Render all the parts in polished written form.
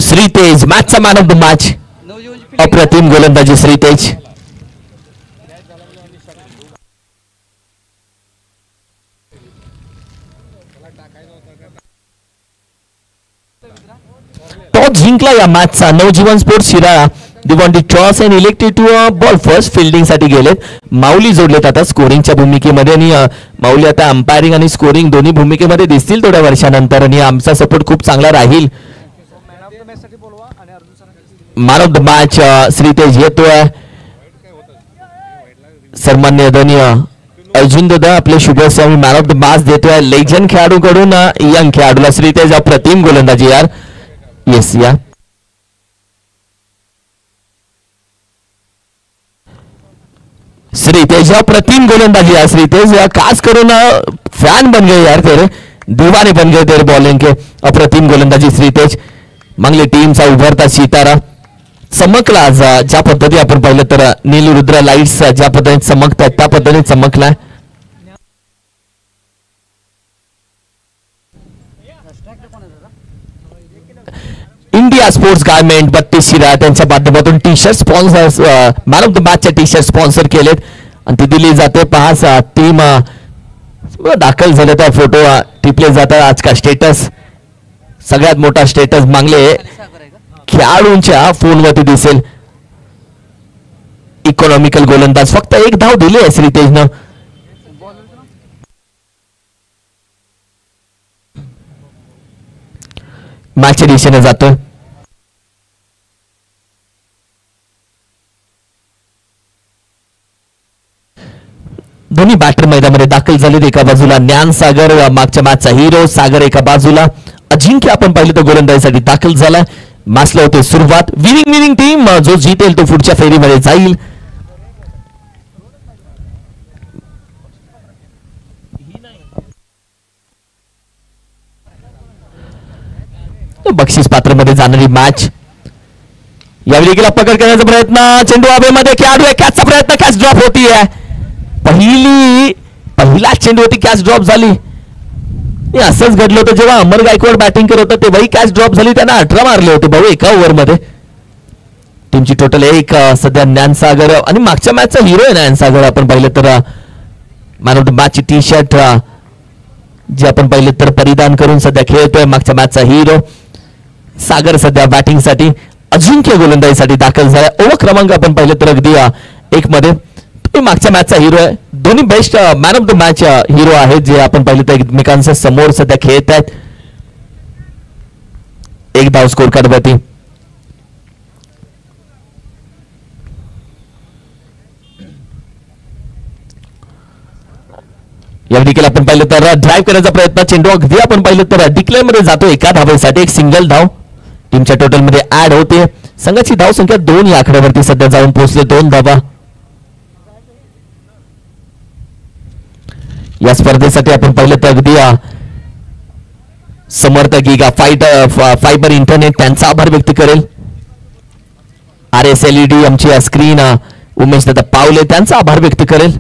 श्रीतेज मॅचचा man of the match. अप्रतिम गोलंदाजी श्रीतेज. टॉस जिंकला या मॅचचा. Navjeevan sports Shirala. They wanted toss and elected to bowl first. Fielding साठी गेलेत. माऊली जोडलेत आता स्कोरिंगच्या भूमिकेमध्ये आणि माऊली आता अंपायरिंग आणि स्कोरिंग दोन्ही भूमिकेमध्ये दिसतील थोड्या वर्षानंतर आणि आमचा सपोर्ट खूप चांगला राहील. मॅन ऑफ द मॅच श्रीतेज येतोय. सन्मान्य आदरणीय अर्जुन दादा आपले शुभेच्छा. मॅन ऑफ द मॅच देतोय लेजंड खेळाडूकडून यंग खेळाडूला. श्रीतेज अप्रतिम गोलंदाजी यार. येस या श्रीतेज अप्रतिम गोलंदाजी यार. श्रीतेज खास करून फैन बन गए यार तेरे. दीवाने बन गए तेरे बॉलिंग के. अप्रतिम गोलंदाजी श्रीतेज. मंगली टीमचा उभरता सितारा चमकला आज. ज्या पद्धती आपण पाहिलं तर नीलरुद्र लाईट्स ज्या पद्धतीने चमकतात त्या पद्धतीने चमकला. इंडिया स्पोर्ट्स गारमेंट 32 शिराळा त्यांच्या माध्यमातून T shirt sponsor man of the मॅचचे टी शर्ट स्पॉन्सर केलेत आणि ती दिली जाते. पहा टीम दाखल झाले त्या फोटो टिपले जातात. आज का स्टेटस सगळ्यात मोठा स्टेटस मागले खेळाडूंच्या फोनवरती दिसेल. इकॉनॉमिकल गोलंदाज फक्त एक धाव दिली आहे श्रीतेजनं. मॅचच्या दिशेने जातो. दोन्ही बॅटर मैदानामध्ये दाखल झालेत. एका बाजूला ज्ञान सागर मागच्या मॅचचा हिरो सागर एका बाजूला. अजिंक्य आपण पाहिलं तर गोलंदाजीसाठी दाखल झाला. मॅचला होते सुरुवात. विनिंग टीम जो जितेल तो पुढच्या फेरीमध्ये जाईल. बक्षीस पात्रमध्ये जाणारी मॅच. यावेळी गेला पकड करण्याचा प्रयत्न. चेंडू हवेमध्ये. खेळाडू कॅचचा प्रयत्न. कॅच ड्रॉप होतीये. पहिला चेंडू होती कॅच ड्रॉप झाली. असंच घडलं होतं जेव्हा अमर गायकवाड बॅटिंग करत होता तेव्हाही कॅच ड्रॉप झाली. त्यांना 18 मारले होते भाऊ एका ओव्हरमध्ये. टीमची टोटल एक सध्या ज्ञानसागर आणि मागच्या मॅचचा हिरो आहे ज्ञानसागर. आपण पाहिलं तर मॅन ऑफ द मॅचची टी शर्ट जे आपण पाहिलं तर परिधान करून सध्या खेळतोय. मागच्या मॅचचा हिरो सागर सध्या बॅटिंगसाठी. अजिंक्य गोलंदाजीसाठी दाखल झाला. ओव्हर क्रमांक आपण पाहिलं तर अगदी 1 मध्ये मागच्या मॅचचा हिरो आहे. दोन्ही best man of the match hero आहेत जे आपण पाहिलं तर एकमेकांच्या समोर सध्या खेळत आहेत. एक धाव स्कोर कार्डवरती. या विकेट आपण पाहिलं तर ड्राईव्ह करण्याचा प्रयत्न. चेंडू अगदी आपण पाहिलं तर डिक्लेअर मध्ये जातो एका धावेसाठी. एक सिंगल धाव टीमच्या टोटल मध्ये ऍड होते. संघाची धाव संख्या 2 या आकड्यावरती सध्या जाऊन पोहोचले. 2 धावा. या स्पर्धेसाठी आपण पाहिलं तर अगदी समर्थ गिगा फायबर इंटरनेट त्यांचा आभार व्यक्त करेल. RSLED आमची स्क्रीन उमेश दादा पावले त्यांचा आभार व्यक्त करेल.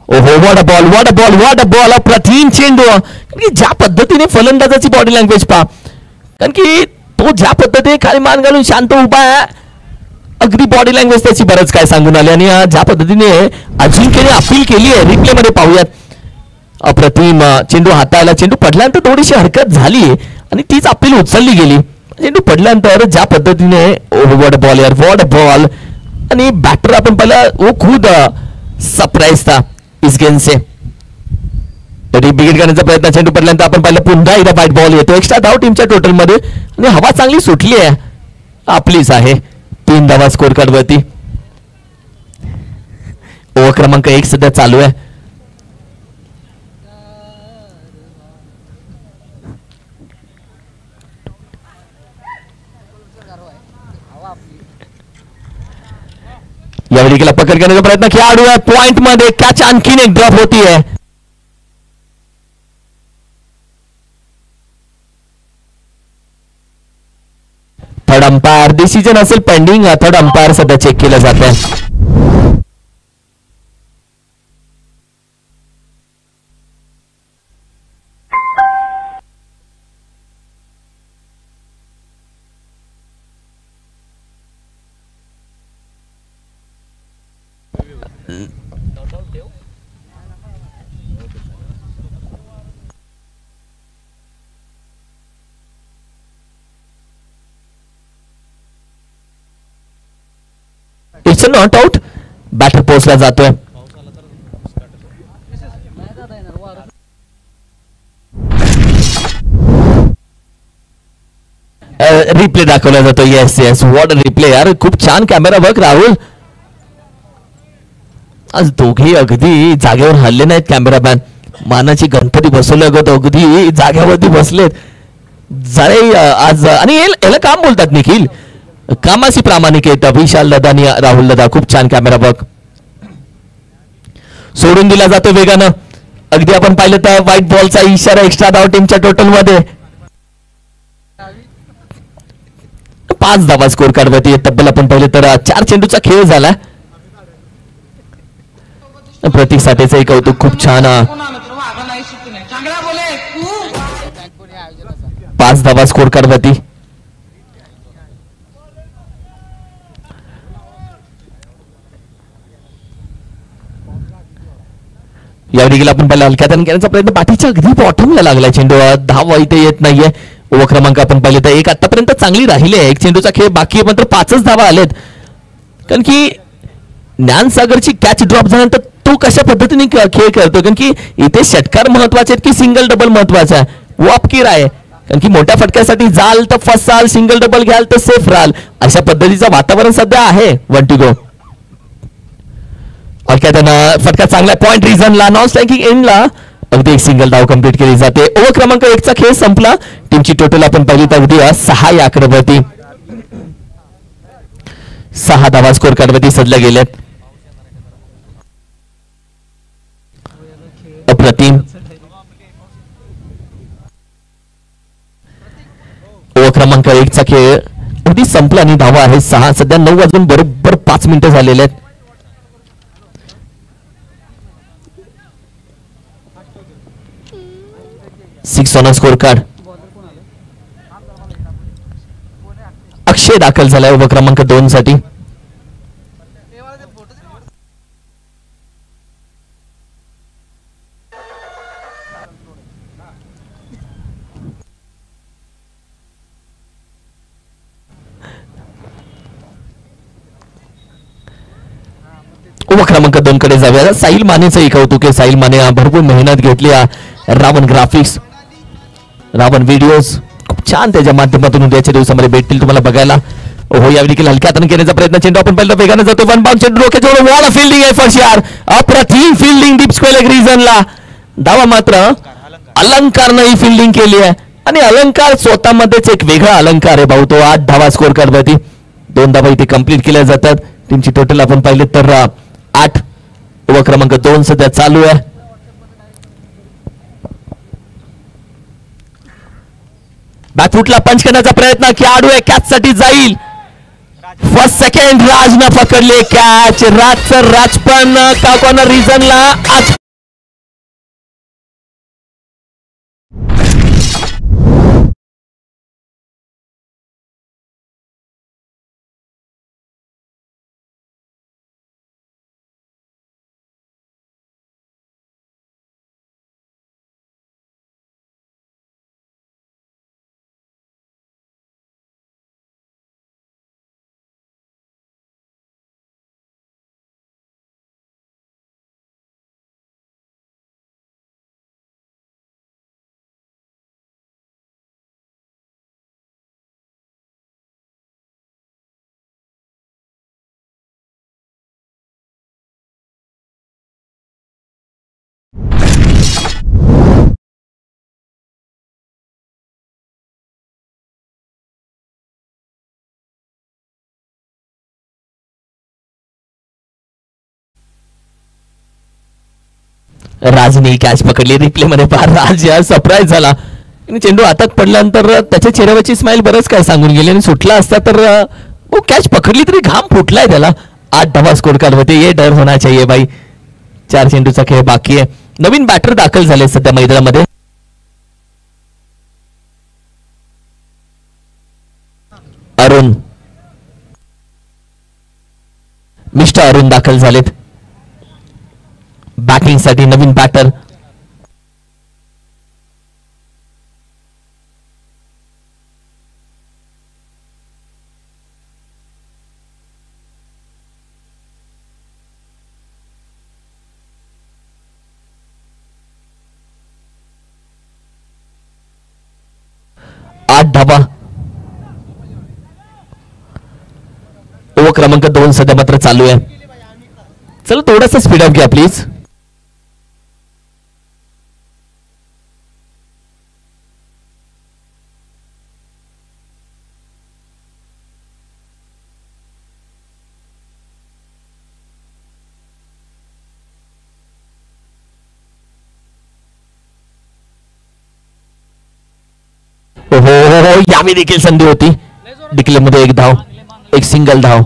ओहो what a ball what a ball what a ball. अप्रतिम चेंडू. कारण ज्या पद्धतीने फलंदाजाची बॉडी लँग्वेज पहा. कारण की तो ज्या पद्धतीने खाली मान घालून शांत उभा आहे. अगदी बॉडी लँग्वेज त्याची बरंच काय सांगून आली. आणि ज्या पद्धतीने अजिंक्यने अपील केली आहे रिप्ले मध्ये पाहूयात. अप्रतिम चेंडू हाताळला. चेंडू पडल्यानंतर थोडीशी हरकत झाली आणि तीच अपील उचलली गेली. चेंडू पडल्यानंतर ज्या पद्धतीने व्हॉट बॉल यार व्हॉट बॉल. आणि बॅटर आपण पाहिलं वो खुद सरप्राईज था इस गेम से. रिबिगेट करण्याचा प्रयत्न. चेंडू पडल्यानंतर आपण पाहिलं पुन्हा एकदा बॅट बॉल येतो. एक्स्ट्रा धाव टीमच्या टोटल मध्ये आणि हवा चांगली सुटली आहे. आपलीच आहे. 3 धावा स्कोर कार्ड वरती. ओव्हर क्रमांक 1 सध्या चालू आहे. या विकेटला पकड करण्याचा प्रयत्न. खेळाडू आहे पॉइंट मध्ये. कॅच आणखीन एक ड्रॉप होतीये. थर्ड अंपायर डिसिजन असेल पेंडिंग. थर्ड अंपायर सध्या चेक केलं जात आहे. It's not out. बॅटर पोचला जातोय. रिप्ले दाखवला जातो. येस येस, व्हॉट रिप्ले यार, खूप छान कॅमेरा वर्क राहुल. आज दोघे अगदी जागेवर हल्ले नाहीत कॅमेरामॅन. मानाची गणपती बसवले अगदी जागेवरती बसलेत जरे आज. आणि याला काम बोलतात निखिल, कामाशी प्रामाणिक आहेत विशाल दादा आणि राहुल दादा. खूप छान कॅमेरा वर्क. सोडून दिला जातो वेगानं. अगदी आपण पाहिलं तर व्हाईट बॉलचा इशारा एक्स्ट्रा धाव टीमच्या टोटल मध्ये. 5 धावा स्कोर काढवती. तब्बल आपण पाहिलं तर 4 चेंडूचा खेळ झाला. प्रतीक साठेचंही कौतुक. खूप छान. 5 धावा स्कोर काढवती. या देखील आपण पाहिलं हलक्यात घेण्याचा प्रयत्न. पाठीच्या अगदी बॉटमला लागला चेंडू. धाव इथे येत नाहीये. ओव्हर क्रमांक आपण पाहिले तर 1 आतापर्यंत चांगली राहिली आहे. 1 चेंडूचा खेळ बाकी आहे, मात्र 5च धावा आलेत. कारण की ज्ञानसागरची कॅच ड्रॉप झाल्यानंतर तो कशा पद्धतीने खेळ खेळतो. कारण की इथे षटकार महत्वाचे आहेत की सिंगल डबल महत्वाचा आहे. वो आपकी राय. कारण की मोठ्या फटक्यासाठी जाल तर फसाल, सिंगल डबल घ्याल तर सेफ राहाल, अशा पद्धतीचं वातावरण सध्या आहे. 1 टू गो. फटका चांगला पॉइंट रिझनला. नॉन स्ट्रायकिंग एंडला अगदी 1 सिंगल धाव कंप्लीट केली जाते. ओव्हर क्रमांक 1 चा खेळ संपला. टीमची टोटल आपण पाहिली तर अगदी 6 या आकड्यावरती 6 धावा स्कोर काढवती सजल्या गेल्यात. अप्रतिम. ओव्हर क्रमांक 1 चा खेळ अगदी संपला आणि धावा आहे 6. सध्या 9 वाजून बरोबर 5 मिनिटं झालेले आहेत. 6 ऑन स्कोर कार्ड. अक्षय दाखल झालाय ओव्हर क्रमांक 2 साठी. ओव्हर क्रमांक 2 कडे जाऊया. साहिल मानेचं कौतुक आहे. साहिल माने भरपूर मेहनत घेतली. रावण ग्राफिक्स, रावण व्हिडिओज खूप छान त्याच्या माध्यमातून उद्याच्या दिवसामध्ये भेटतील तुम्हाला बघायला. हो या देखील हलक्या हाताने घेण्याचा प्रयत्न. चेंडू आपण पहिला वेगाने जातो. 1 बाउंड चेंडू डोक्या जवळ. वॉल फिल्डिंग एफर्ट्स यार, अप्रतिम फिल्डिंग डीप स्क्वेअर लेग रिजनला. धावा मात्र अलंकारनं ही फिल्डिंग केली आहे. आणि अलंकार स्वतःमध्येच एक वेगळा अलंकार आहे भाऊ. तो 8 धावा स्कोर करवती. 2 धावा इथे कंप्लीट केल्या जातात. टीमची टोटल आपण पाहिले तर 8. ओव्हर क्रमांक 2 सध्या चालू आहे. बॅकफुटला पंच करण्याचा प्रयत्न. खेळाडू आहे कॅच साठी जाईल. फर्स्ट सेकंड राजनं पकडले कॅच. राजचं राजपण का कॉर्नर रिजनला आज. राजने कॅच पकडली. रिप्ले मध्ये फार राज सरप्राईज झाला. चेंडू हातात पडल्यानंतर त्याच्या चेहऱ्यावरची स्माइल बरंच काय सांगून गेली. आणि सुटला असता तर कॅच पकडली तरी घाम फुटलाय त्याला. 8 धावा स्कोर काढ होते. ये डर होना चाहिए भाई. 4 चेंडूचा खेळ बाकी आहे. नवीन बॅटर दाखल झाले सध्या मैदानामध्ये. अरुण, मिस्टर अरुण दाखल झालेत. बॅटिंगसाठी नवीन बॅटर. आठ धावा. ओव्हर क्रमांक 2 सध्या मात्र चालू आहे. चला थोडासा स्पीडअप घ्या प्लीज. हो हो, यावेळी देखील संधी होती. डिक्लेअर मध्ये एक धाव, एक सिंगल धाव.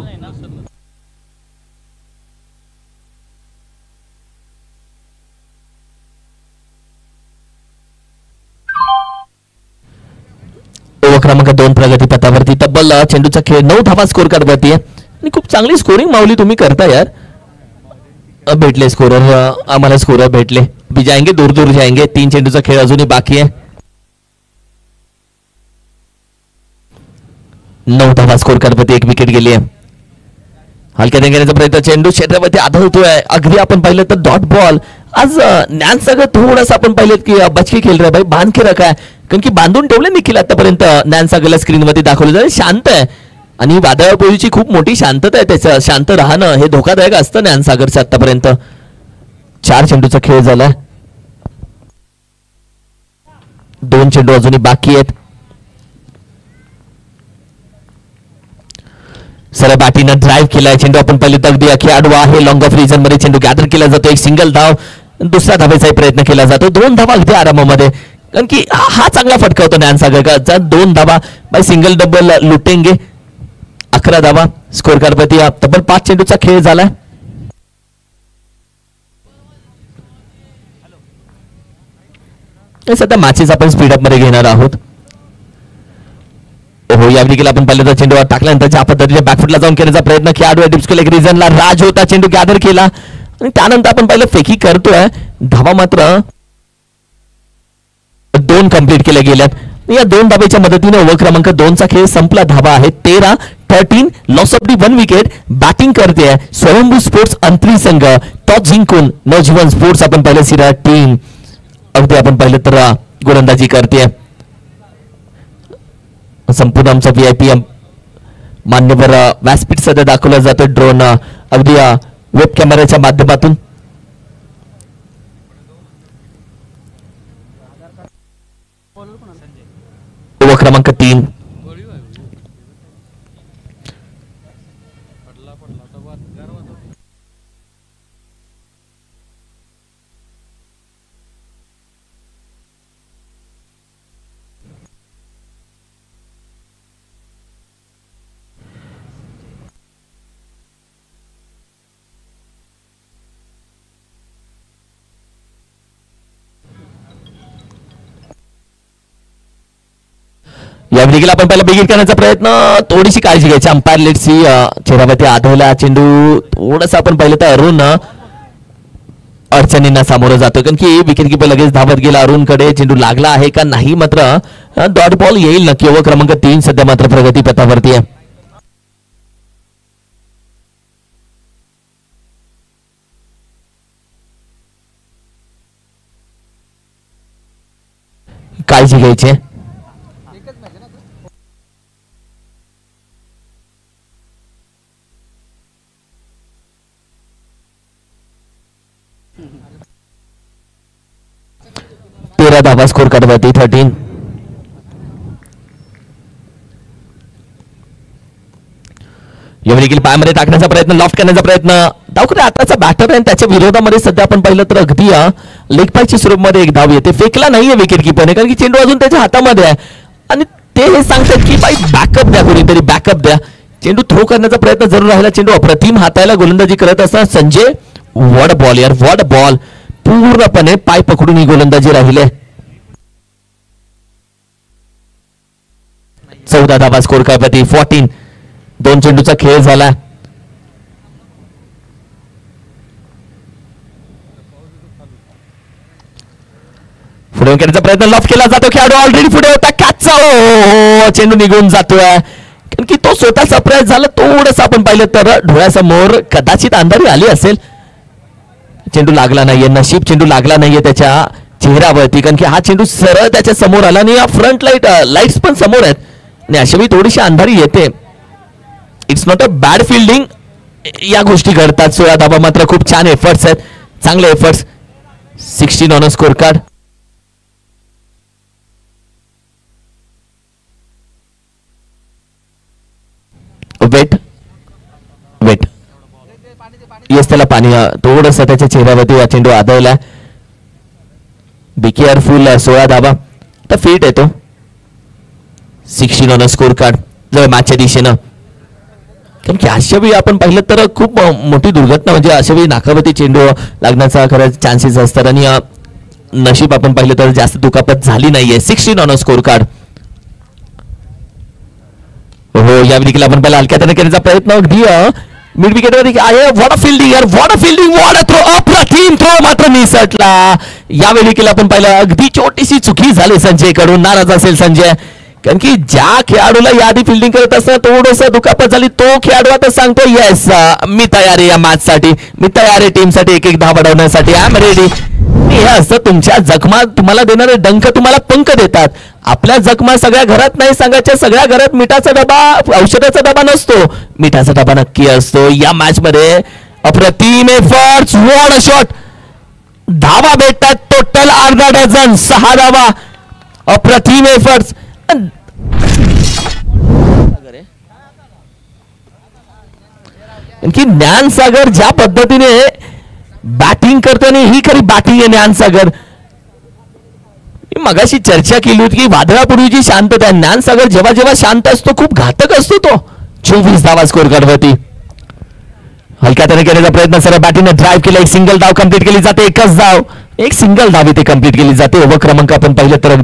ओव्हर क्रमांक 2 प्रगती पथावरती. तब्बल चेंडूचा खेळ 9 धावा स्कोर करवती आहे आणि खूप चांगली स्कोरिंग माऊली तुम्ही करता यार. भेटले स्कोरर, आम्हाला स्कोरर भेटले. भी जाएंगे दूर दूर जाएंगे. 3 चेंडूचा खेळ अजूनही बाकी आहे. 9 धावा स्कोर करवती. एक विकेट गेली आहे. हलक्या देण्याचा प्रयत्न, चेंडू क्षेत्रावरती आदळतोय. अगदी आपण पाहिलं तर डॉट बॉल. आज ज्ञान सागर थोडंसं आपण पाहिलं की बचके खेळ रहा भाई, बांध के रखा है. कारण की बांधून ठेवले निखिल आतापर्यंत. ज्ञान सागरला स्क्रीनवरती दाखवलं जाईल. शांत आहे आणि वादळापोळीची खूप मोठी शांतता आहे. त्याचं शांत राहणं हे धोकादायक असतं ज्ञान सागरचं आतापर्यंत. 4 चेंडूचा खेळ झाला. 2 चेंडू अजूनही बाकी आहेत. सरळ बॅटीनं ड्राईव्ह केलाय. चेंडू आपण पहिले तर अगदी खेळाडू आहे. लॉंग ऑफ रिजन मध्ये चेंडू गॅदर केला जातो. एक सिंगल धाव. दुसऱ्या धावेचाही प्रयत्न केला जातो. 2 धावा अगदी आरामामध्ये. कारण की हा चांगला फटका होतो ज्ञान सागर का. 2 धावा बाय सिंगल डबल लुटेंगे. 11 धावा स्कोर करवती. तब्बल 5 चेंडूचा खेळ झालाय. सध्या मॅचेस आपण स्पीडअप मध्ये घेणार आहोत. हो, या विकेटला आपण पाहिलं तर चेंडू टाकल्यानंतर ज्या पद्धतीने बॅकफुटला जाऊन करण्याचा प्रयत्न खेळाडू डिप्सको लेग रिजनला राज होता. चेंडू गॅदर केला आणि त्यानंतर आपण पाहिलं फेकी करतोय. धावा मात्र 2 कंप्लीट केल्या गेल्यात. या 2 धावेच्या मदतीने ओव्हर क्रमांक 2 चा खेळ संपला. धावा आहे 13 loss of the 1 wicket. Batting करते स्वयंभू स्पोर्ट्स अंतरी संघ. टॉस जिंकून नवजीवन स्पोर्ट्स आपण पाहिलं सिरा टीम अगदी आपण पाहिलं तर गोलंदाजी करते. संपूर्ण आमचा VIP मान्यवर व्यासपीठ सध्या दाखवला जातो. ड्रोन अगदी वेब कॅमेऱ्याच्या माध्यमातून. ओव्हर क्रमांक 3. या विकेटला आपण पहिला बिगिट करण्याचा प्रयत्न. थोडीशी काळजी घ्यायची. Umpire let see. चेहऱ्यावरती आढळला चेंडू. थोडंसं आपण पाहिलं तर अरुण अडचणींना सामोरं जातो. कारण की विकेट किपर लगेच धावत गेला अरुण कडे. चेंडू लागला आहे का नाही मात्र डॉट बॉल येईल नक्की. ओव्हर क्रमांक 3 सध्या मात्र प्रगती पथावरती आहे. काळजी घ्यायची. 13 धावा स्कोर करवती. 13. देखील पायामध्ये टाकण्याचा प्रयत्न, लॉफ्ट करण्याचा प्रयत्न. धावकरे आताचा बॅटर आहे त्याच्या विरोधामध्ये सध्या आपण पाहिलं तर अगदी लेग पायच्या स्वरूपामध्ये एक धाव येते. फेकला नाहीये विकेट किपरने कारण की चेंडू अजून त्याच्या हातामध्ये आहे आणि ते हे सांगतात की बाई बॅकअप द्या, कोणीतरी बॅकअप द्या. चेंडू थ्रो करण्याचा प्रयत्न जरूर राहिला. चेंडू अप्रतिम हातायला गोलंदाजी करत असताना संजय व्हॉट बॉल यार, व्हॉट बॉल. पूर्णपणे पाय पकडून ही गोलंदाजी राहिली. 14 धावा स्कोर करवती. 14. 2 चेंडूचा खेळ झाला. पुढे करण्याचा प्रयत्न लॉफ केला जातो. खेळाडू ऑलरेडी पुढे होता. कॅचचा हो चेंडू निघून जातोय. कारण की तो स्वतः सरप्राईज झाला. थोडंसं आपण पाहिलं तर डोळ्यासमोर कदाचित अंधारी आली असेल. चेंडू लागला नाहीये. नशीब चेंडू लागला नाहीये त्याच्या चेहऱ्यावरती. कारण की हा चेंडू सरळ त्याच्या समोर आला आणि या फ्रंट लाईट्स पण समोर आहेत आणि अशा वेळी थोडीशी अंधारी येते. It's not a bad fielding. या गोष्टी घडतात. 16 धावा मात्र खूप छान एफर्ट्स आहेत. चांगले efforts. 16 on a scorecard. Wait yes त्याला पाणी थोडस त्याच्या चेहऱ्यावरती हा चेंडू आदळला. Be careful. 16 धावा तर फिट येतो. 16 ऑन अ स्कोर कार्ड. जर मॅचच्या दिशेनं कारण की अशा वेळी आपण पाहिलं तर खूप मोठी दुर्घटना म्हणजे अशा वेळी नाकावरती चेंडू लागण्याचा खरंच चान्सेस असतात आणि नशीब आपण पाहिलं तर जास्त दुखापत झाली नाहीये. 16 ऑन अ स्कोर कार्ड. हो या देखील आपण पहिला हलक्या त्याने करण्याचा प्रयत्न अगदी मिड विकेटवर आहे. वॉट अ फिल्डिंग यार. What a fielding. What a throw. अप्रतिम थ्रो मात्र निसटला. यावेळी देखील आपण पाहिलं अगदी छोटीशी चुकी झाली संजय कडून. नाराज असेल संजय कारण की ज्या खेळाडूला याआधी फिल्डिंग करत असताना थोडंसं दुखापत झाली तो खेळाडू आता सांगतो येस मी तयार आहे या मॅच साठी. मी तयार आहे टीमसाठी एक धाव वाढवण्यासाठी. I am ready. हे असं तुमच्या जखमा तुम्हाला देणारे डंक तुम्हाला पंख देतात. आपल्या जखमा सगळ्या घरात नाही सांगायच्या. सगळ्या घरात मिठाचा डबा औषधाचा डबा नसतो. मिठाचा डबा नक्की असतो. या मॅच मध्ये अप्रतिम एफर्ट्स. What a shot. धावा भेटतात टोटल अर्धा डझन. 6 धावा. अप्रतिम एफर्ट्स. की ज्ञानसागर ज्या पद्धतीने बॅटिंग करतो आणि ही खरी बॅटिंग आहे ज्ञानसागर. मगाशी चर्चा केली होती की वादळापूर्वीची शांतता. ज्ञानसागर जेव्हा जेव्हा शांत असतो खूप घातक असतो तो. 24 धावा स्कोर कार्डवरती. हलक्या त्याने केलेला प्रयत्न सर बॅटिंगने ड्राईव्ह केला. एक सिंगल धाव कंप्लीट केली जाते. एकच धाव. एक सिंगल धाव इथे कंप्लीट केली जाते. ओव्हर क्रमांक आपण पाहिलं तर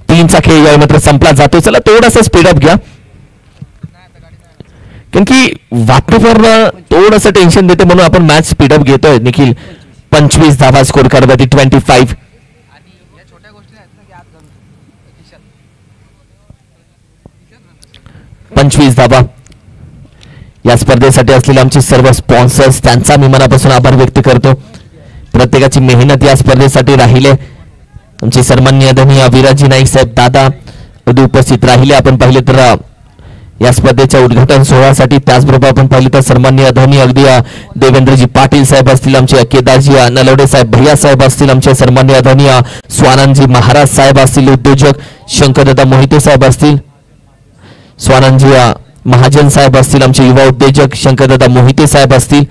3चा खेळ यावेळी मात्र संपला जातो. चला थोडासा स्पीडअप घ्या कारण की वाटणीवर थोडंसं टेन्शन देते म्हणून आपण मॅच स्पीडअप घेतोय. निखिल 25 धावा स्कोर कार्डवरती. 25. 25 धावा. या स्पर्धेसाठी असलेले आमचे सर्व स्पॉन्सर्स त्यांचा मी मनापासून आभार व्यक्त करतो. प्रत्येकाची मेहनत या स्पर्धेसाठी राहिले. आमचे सन्माननीय आदरणीय विराजी नाईक साहेब दादा उद्या उपस्थित राहिले. आपण पाहिले तर या स्पर्धेच्या उद्घाटन सोहळ्यासाठी. त्याचबरोबर आपण पाहिले तर सन्माननीय आदरणीय अगदी देवेंद्रजी पाटील साहेब असतील. आमचे केदारजी नलवडे साहेब भैया साहेब असतील. आमचे सन्माननीय आदरणीय स्वानंदजी महाराज साहेब असतील. उद्योजक शंकरदादा मोहिते साहेब असतील. स्वानंदजी महाजन साहेब असतील. आमचे युवा उद्योजक शंकरदादा मोहिते साहेब असतील.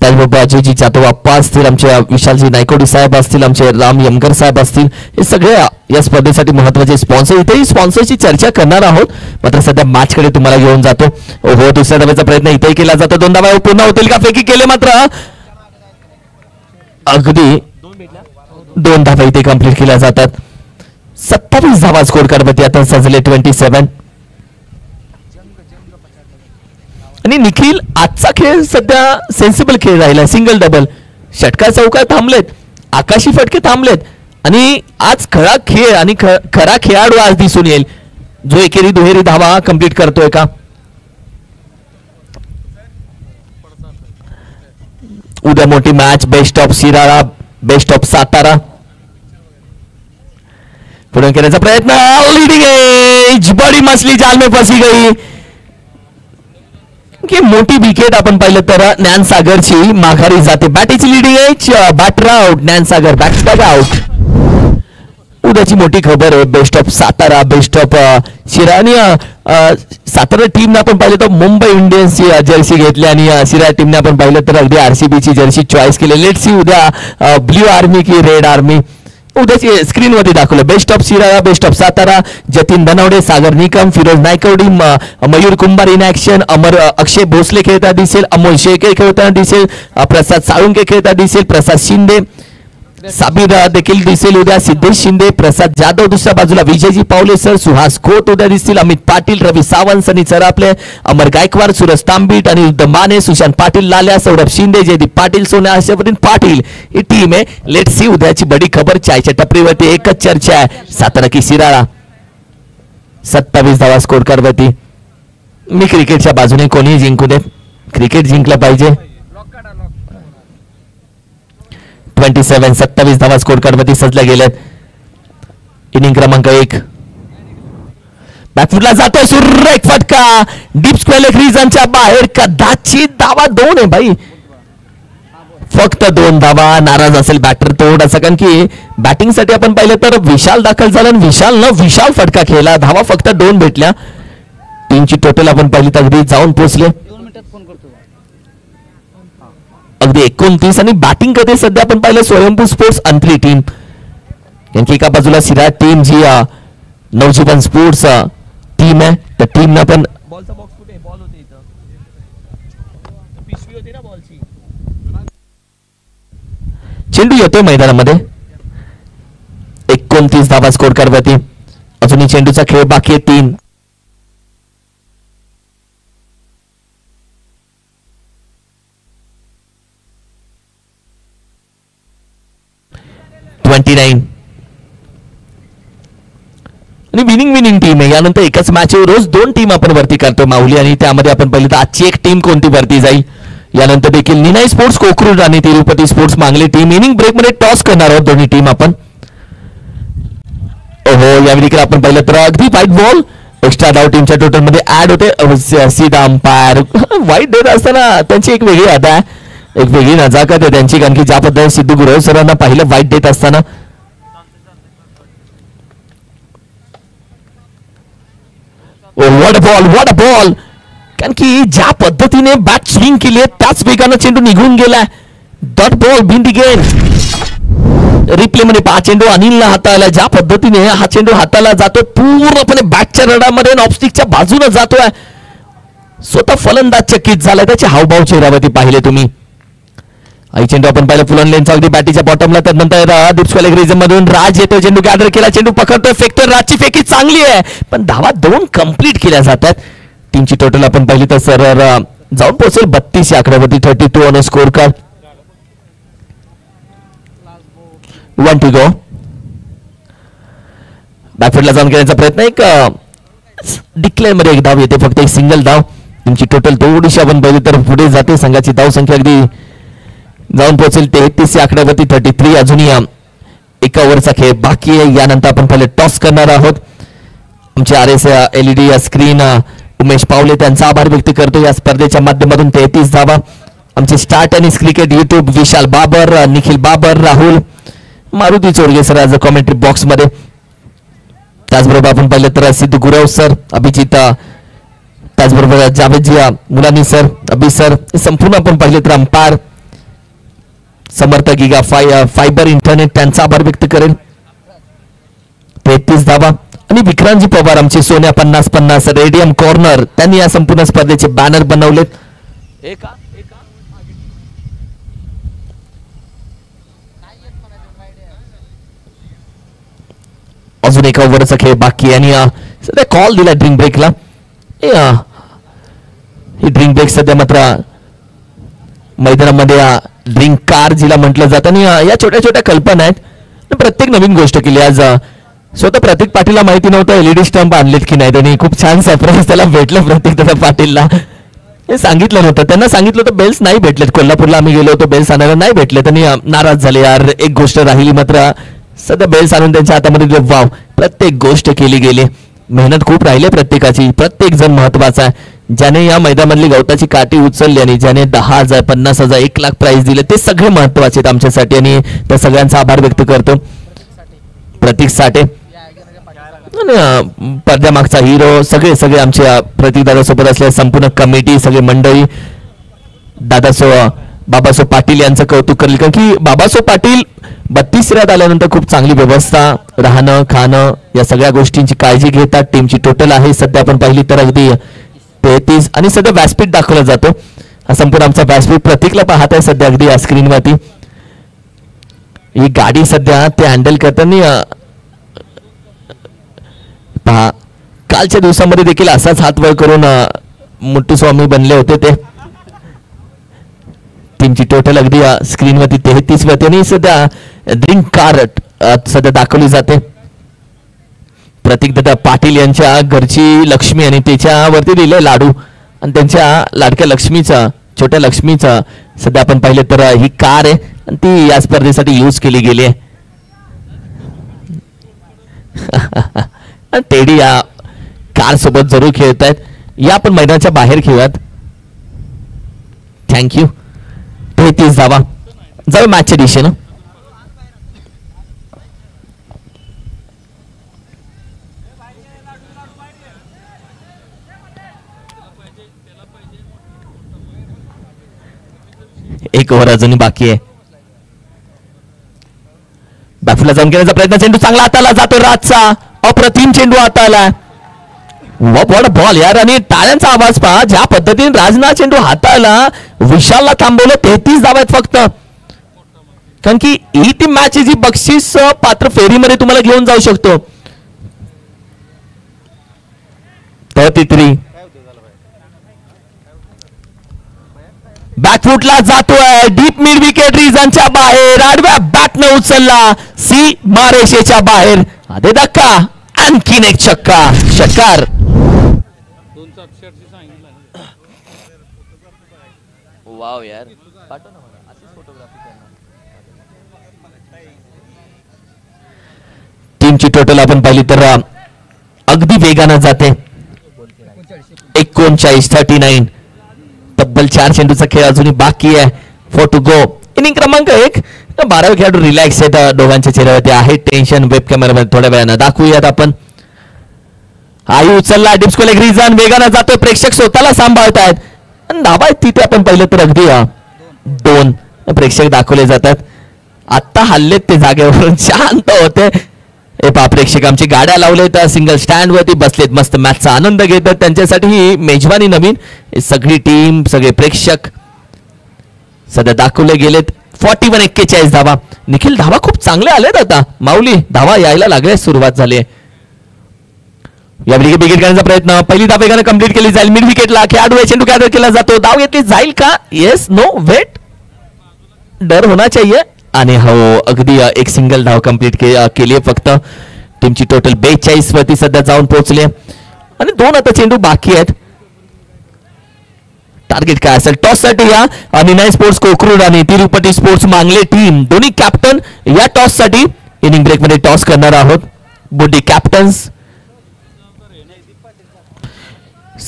त्याचबरोबर अजयजी जाधव अप्पा असतील. आमचे विशालजी नायकोडी साहेब असतील. आमचे राम यमकर साहेब असतील. हे सगळे या स्पर्धेसाठी महत्वाचे स्पॉन्सर. इथेही स्पॉन्सरची चर्चा करणार आहोत. मात्र सध्या मॅच कडे तुम्हाला घेऊन जातो. हो दुसऱ्या धावेचा प्रयत्न इथेही केला जातो. 2 धावा पूर्ण होतील का. फेकी केले मात्र अगदी 2 धावा इथे कंप्लीट केल्या जातात. 27 धावा स्कोर कार्डवरती आता सजले 27. आणि निखिल आजचा खेळ सध्या सेन्सिबल खेळ राहिला. Single double. षटकार चौकार थांबलेत. आकाशी फटके थांबलेत आणि आज खरा खेळ आणि खरा खेळाडू आज दिसून येईल जो एकेरी दुहेरी धावा कंप्लीट करतोय का. उद्या मोठी match. Best of Shirala best of Satara. पुढे करण्याचा प्रयत्न. Leading edge. बडी मछली जाल में फंसी गई. की मोठी विकेट आपण पाहिलं तर ज्ञानसागरची माघारी जाते. बॅटीची leading edge. Batter out. Gyansagar bat back out. उद्याची मोठी खबर आहे. Best of Satara best of Shira. आणि सातारा टीमने आपण पाहिलं तर मुंबई इंडियन्सची जर्सी घेतली आणि शिरा टीमने आपण पाहिलं तर अगदी आरसीबीची जर्सी चॉईस केली. लेट्स सी उद्या ब्ल्यू आर्मी की रेड आर्मी. उद्याची स्क्रीन वरती दाखवलं. Best of Shirala best of Satara. Jatin Banawade Sagar Nikam Firoz Naikwadi Mayur Kumbhar in action. Akshay Bhosale खेळताना दिसेल. अमोल शेळके खेळताना दिसेल. प्रसाद साळुंके खेळताना दिसेल. प्रसाद शिंदे साबिर देखील दिसेल उद्या, सिद्धेश शिंदे, प्रसाद जाधव दुसऱ्या बाजूला, विजयजी पावले सर, सुहास खोत उद्या दिसतील, अमित पाटील, रवी सावंत, सनी चरापले, अमर गायकवाड, सुरज तांबीट, अनिरुद्ध माने, सुशांत पाटील लाल्या, सौरभ शिंदे, जयदीप पाटील, सोन्या, हर्षवर्धन पाटील ही टीम आहे. लेट्स सी उद्याची बडी खबर. चायच्या टपरीवरती एकच चर्चा आहे, सातारा की शिराळा. 27 धावा स्कोर करवती. मी क्रिकेटच्या बाजूने कोणीही जिंकू देत, क्रिकेट जिंकलं पाहिजे. 27 धावा स्कोर करवती सजल्या गेल्यात. इनिंग क्रमांक 1 बॅकफुटला जातोय, सुरेख फटका डीप स्क्वेअर रिजनच्या बाहेर. कदाचित धावा 2 आहे भाई, फक्त 2 धावा. नाराज असेल बॅटर थोडासा, कारण की बॅटिंग साठी आपण पाहिलं तर विशाल दाखल झाला आणि विशाल फटका खेळला. धावा फक्त 2 भेटल्या. टीमची टोटल आपण पाहिली तर अगदी जाऊन पोहोचले अगदी 29. आणि बॅटिंग मध्ये सध्या आपण पाहिलं स्वयंभू स्पोर्ट्स अंतरी टीम, यांची एका बाजूला सिराज टीम जी नवजीवन स्पोर्ट्स टीम आहे, त्या टीम ना पण बॉलचा बॉक्स कुठे, बॉल होते इथं, पिशवी होती ना बॉलची. चेंडू येतोय मैदानामध्ये. 29 धावा स्कोर करवती. अजूनही चेंडूचा खेळ बाकी आहे. 3 29 आणि विनिंग टीम आहे. यानंतर एकाच मॅच रोज 2 टीम आपण वरती करतो माऊली, आणि त्यामध्ये आपण पाहिलं तर आजची एक टीम कोणती वरती जाईल. यानंतर देखील निनाई स्पोर्ट्स कोकरूड आणि तिरुपती स्पोर्ट्स मांगली टीम इनिंग ब्रेक मध्ये टॉस करणार आहोत दोन्ही टीम आपण. ओहो, यावेळी आपण पाहिलं तर अगदी व्हाईट बॉल एक्स्ट्रा धाव टीमच्या टोटल मध्ये ऍड होते. सीधा अंपायर वाईट देत असताना त्यांची एक वेगळी अदा आहे, एक वेगळी नजाकत आहे त्यांची, कारण की ज्या पद्धतीने सिद्धू गुरव सरांना पाहिलं वाईट देत असताना. व्हॉट अ बॉल, कारण की ज्या पद्धतीने बॅट स्विंग केली त्याच वेगानं चेंडू निघून गेलाय. डॉट बॉल बिन दी गेम. रिप्ले मध्ये 5 चेंडू अनिलला हाताळला. ज्या पद्धतीने हा चेंडू हाताला जातो पूर्णपणे बॅटच्या रडामध्ये ऑफस्टिकच्या बाजूने जातोय. स्वतः फलंदाज चकित झालाय, त्याचे हावभाव चेहऱ्यावरती पाहिले तुम्ही. आई चेंडू आपण पाहिलं फुलन लेनचा अगदी बॅटीच्या बॉटमला, त्यानंतर दीप रिझम मधून राज येतो, चेंडू गॅदर केला, चेंडू पकडतोय, फेकतोय. राजची फेकी चांगली आहे, पण धावा 2 कंप्लीट केल्या जातात. टीमची टोटल आपण पाहिली तर सरळ जाऊन पोहोचेल 32 या आकड्यावरती. 32 on score card. 1 to go. बॅकफुटला जाऊन घेण्याचा प्रयत्न, एक डिक्लेअर मध्ये एक धाव येते, फक्त एक सिंगल धाव. टीमची टोटल थोडीशी आपण पाहिली तर पुढे जाते. संघाची धाव संख्या अगदी जाऊन पोहोचेल 33 या आकड्यावरती. 33. अजूनही एका ओव्हरचा खेळ बाकी आहे. यानंतर आपण पहिले टॉस करणार आहोत. आमचे RS LED स्क्रीन उमेश पावले त्यांचा आभार व्यक्त करतो या स्पर्धेच्या माध्यमातून. 33 धावा. आमचे स्टार्ट आणि क्रिकेट युट्यूब विशाल बाबर, निखिल बाबर, राहुल, मारुती चोरगे सर आज कॉमेंट्री बॉक्स मध्ये. त्याचबरोबर आपण पाहिलं तर सिद्धू गुरव सर, अभिजित, त्याचबरोबर जावेदजी मुलानी सर, अभि सर, संपूर्ण आपण पाहिलं तर अंपायर समर्थ गिगा फायबर इंटरनेट त्यांचा आभार व्यक्त करेल. 33 धावा. आणि विक्रांतजी पवार आमचे सोन्या 50-50 रेडियम कॉर्नर, त्यांनी या संपूर्ण स्पर्धेचे बॅनर बनवलेत. अजून एका ओव्हरचा खेळ बाकी आणि सध्या कॉल दिला ड्रिंक ब्रेकला. ही ड्रिंक ब्रेक सध्या मात्र मैदानामध्ये ड्रिंक कार जिला म्हटलं जातं. आणि या छोट्या छोट्या कल्पना आहेत, प्रत्येक नवीन गोष्ट केली. आज स्वतः प्रतीक पाटीलला माहिती नव्हतं LED स्टंप आणलेत की नाही, त्यांनी खूप छान सरप्राईज त्याला भेटलं. प्रतीक दादा पाटीलला हे सांगितलं नव्हतं, त्यांना सांगितलं होतं बेल्स नाही भेटलेत. कोल्हापूरला आम्ही गेलो होतो, बेल्स आणायला नाही भेटले. त्यांनी नाराज झाले, यार एक गोष्ट राहिली. मात्र सध्या बेल्स आणून त्यांच्या हातामध्ये वाव, प्रत्येक गोष्ट केली गेली. मेहनत खूप राहिली प्रत्येकाची, प्रत्येक जण महत्वाचा आहे. ज्याने या मैदानामधली गवताची काठी उचलली आणि ज्याने 10,000 50,000 1 लाख प्राइज दिले, ते सगळे महत्वाचे आहेत आमच्यासाठी आणि त्या सगळ्यांचा आभार व्यक्त करतो. प्रतीक साठे पडद्यामागचा हिरो, सगळे सगळे आमच्या प्रतीक दादासोबत असलेल्या संपूर्ण कमिटी, सगळे मंडळी, बाबासो पाटील यांचं कौतुक करेल. कारण की बाबासो पाटील 32 श्रेयात आल्यानंतर खूप चांगली व्यवस्था, राहणं खाणं या सगळ्या गोष्टींची काळजी घेतात. टीमची टोटल आहे सध्या आपण पाहिली तर अगदी 33 आणि सध्या व्यासपीठ दाखवला जातो. हा संपूर्ण आमचा व्यासपीठ प्रतीकला पाहत आहे सध्या अगदी या स्क्रीनवरती. ही गाडी सध्या ते हँडल करताना पहा, कालच्या दिवसामध्ये देखील असाच हात वर करून मुट्टुस्वामी बनले होते ते. टीमची टोटल अगदी स्क्रीनवरती 33 वरती आणि सध्या ड्रिंक कार सध्या दाखवली जाते. प्रतीकदादा पाटील यांच्या घरची लक्ष्मी आणि त्याच्यावरती दिले लाडू आणि त्यांच्या लाडक्या लक्ष्मीचा, छोट्या लक्ष्मीचा सध्या आपण पाहिलं तर ही कार आहे आणि ती या स्पर्धेसाठी यूज केली गेली आहे. टेडी या कार सोबत जरूर खेळत आहेत. या आपण मैदानाच्या बाहेर खेळूयात. थँक्यू. 33 धावा. जाऊ मॅचच्या दिशेनं. एक ओव्हर अजूनही बाकी आहे. बॅटफुलला जाऊन घेण्याचा प्रयत्न. चेंडू चांगला हाताला जातो राजचा. अप्रतिम चेंडू हाताला. वॉट बॉल यार. आणि टाळ्यांचा आवाज पहा. ज्या पद्धतीने राजना चेंडू हाताळला, विशालला थांबवलं. 33 धावा आहेत फक्त. कारण की ही टीम मॅच जी बक्षीस पात्र फेरीमध्ये तुम्हाला घेऊन जाऊ शकतो. 33. बॅकफुटला जातोय. डीप मिड विकेट रिझनच्या बाहेर. आडव्या बॅटनं उचलला. सी मारेशेच्या बाहेर. आधे धक्का. आणखीन एक छक्का. षटकार. वाव यार. टीमची टोटल आपण पाहिली तर अगदी वेगानं जाते. 39-39. तब्बल 4 चेंडूचा खेळ अजूनही बाकी आहे. 4 टू गो. इनिंग क्रमांक 1. 12 खेळाडू रिलॅक्स आहेत. दोघांच्या चेहऱ्यावरती आहे टेन्शन. वेब कॅमेरामध्ये थोड्या वेळानं दाखवूयात आपण. आई उचलला. डिप्सको लेग रिझन वेगानं जातोय. प्रेक्षक स्वतःला सांभाळतायत. धावा आहेत तिथे आपण पाहिलं तर अगदी 2 प्रेक्षक दाखवले जातात. आत्ता हल्लेत ते जागेवरून शांत होते. हे पहा, प्रेक्षक आमची गाड्या लावलेत. सिंगल स्टँड वरती बसलेत. मस्त मॅचचा आनंद घेतात. त्यांच्यासाठी ही मेजवानी नवीन. सगळी टीम, सगळे प्रेक्षक सध्या दाखवले गेलेत. 41-41 धावा. निखिल, धावा खूप चांगले आलेत आता. माऊली, धावा यायला लागले. सुरुवात झाली. या विकेट घेण्याचा प्रयत्न. पहिली धाव वेगाने कंप्लीट केली जाईल. मिड विकेटला खेळाडू चेंडू कॅदर केला जातो. धाव घेतली जाईल का? Yes, no, weight. डर होना चाहिए. आणि हो, अगदी एक सिंगल धाव कंप्लीट केली फक्त. टीमची टोटल 42 वरती सध्या जाऊन पोहोचले आणि 2 आता चेंडू बाकी आहेत. टार्गेट काय असेल टॉस साठी? या निनाय स्पोर्ट्स कोकरूड आणि तिरुपती स्पोर्ट्स मांगले टीम दोन्ही कॅप्टन या टॉस साठी इनिंग ब्रेक मध्ये टॉस करणार आहोत. बोडी कॅप्टन्स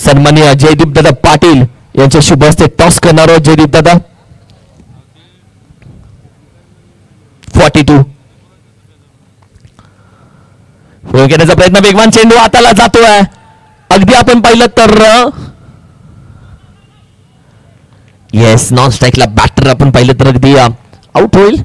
सन्माननीय जयदीप दादा पाटील यांच्या शुभ हस्ते टॉस करणार आहोत. जयदीप दादा. 42. घेण्याचा प्रयत्न. वेगवान चेंडू हाताला जातोय. अगदी आपण पाहिलं तर येस, नॉन स्ट्राईकला बॅटर आपण पाहिलं तर अगदी आउट होईल.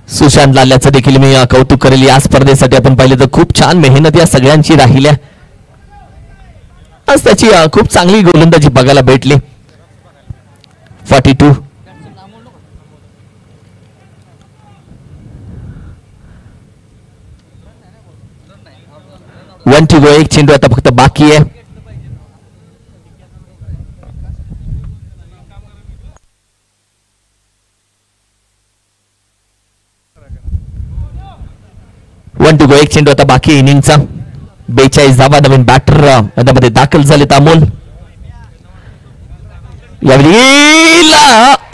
सुशांत लाल्याचं देखील मी कौतुक करेल. या स्पर्धेसाठी आपण पाहिलं तर खूप छान मेहनत या सगळ्यांची राहिल्या. आज त्याची खूप चांगली गोलंदाजी बघायला भेटली. 42. One to go. एक चेंडू आता फक्त बाकी आहे. One to go. एक चेंडू आता बाकी इनिंगचा. 42 धावा. नवीन बॅटर मध्ये दाखल झालेत अमोल.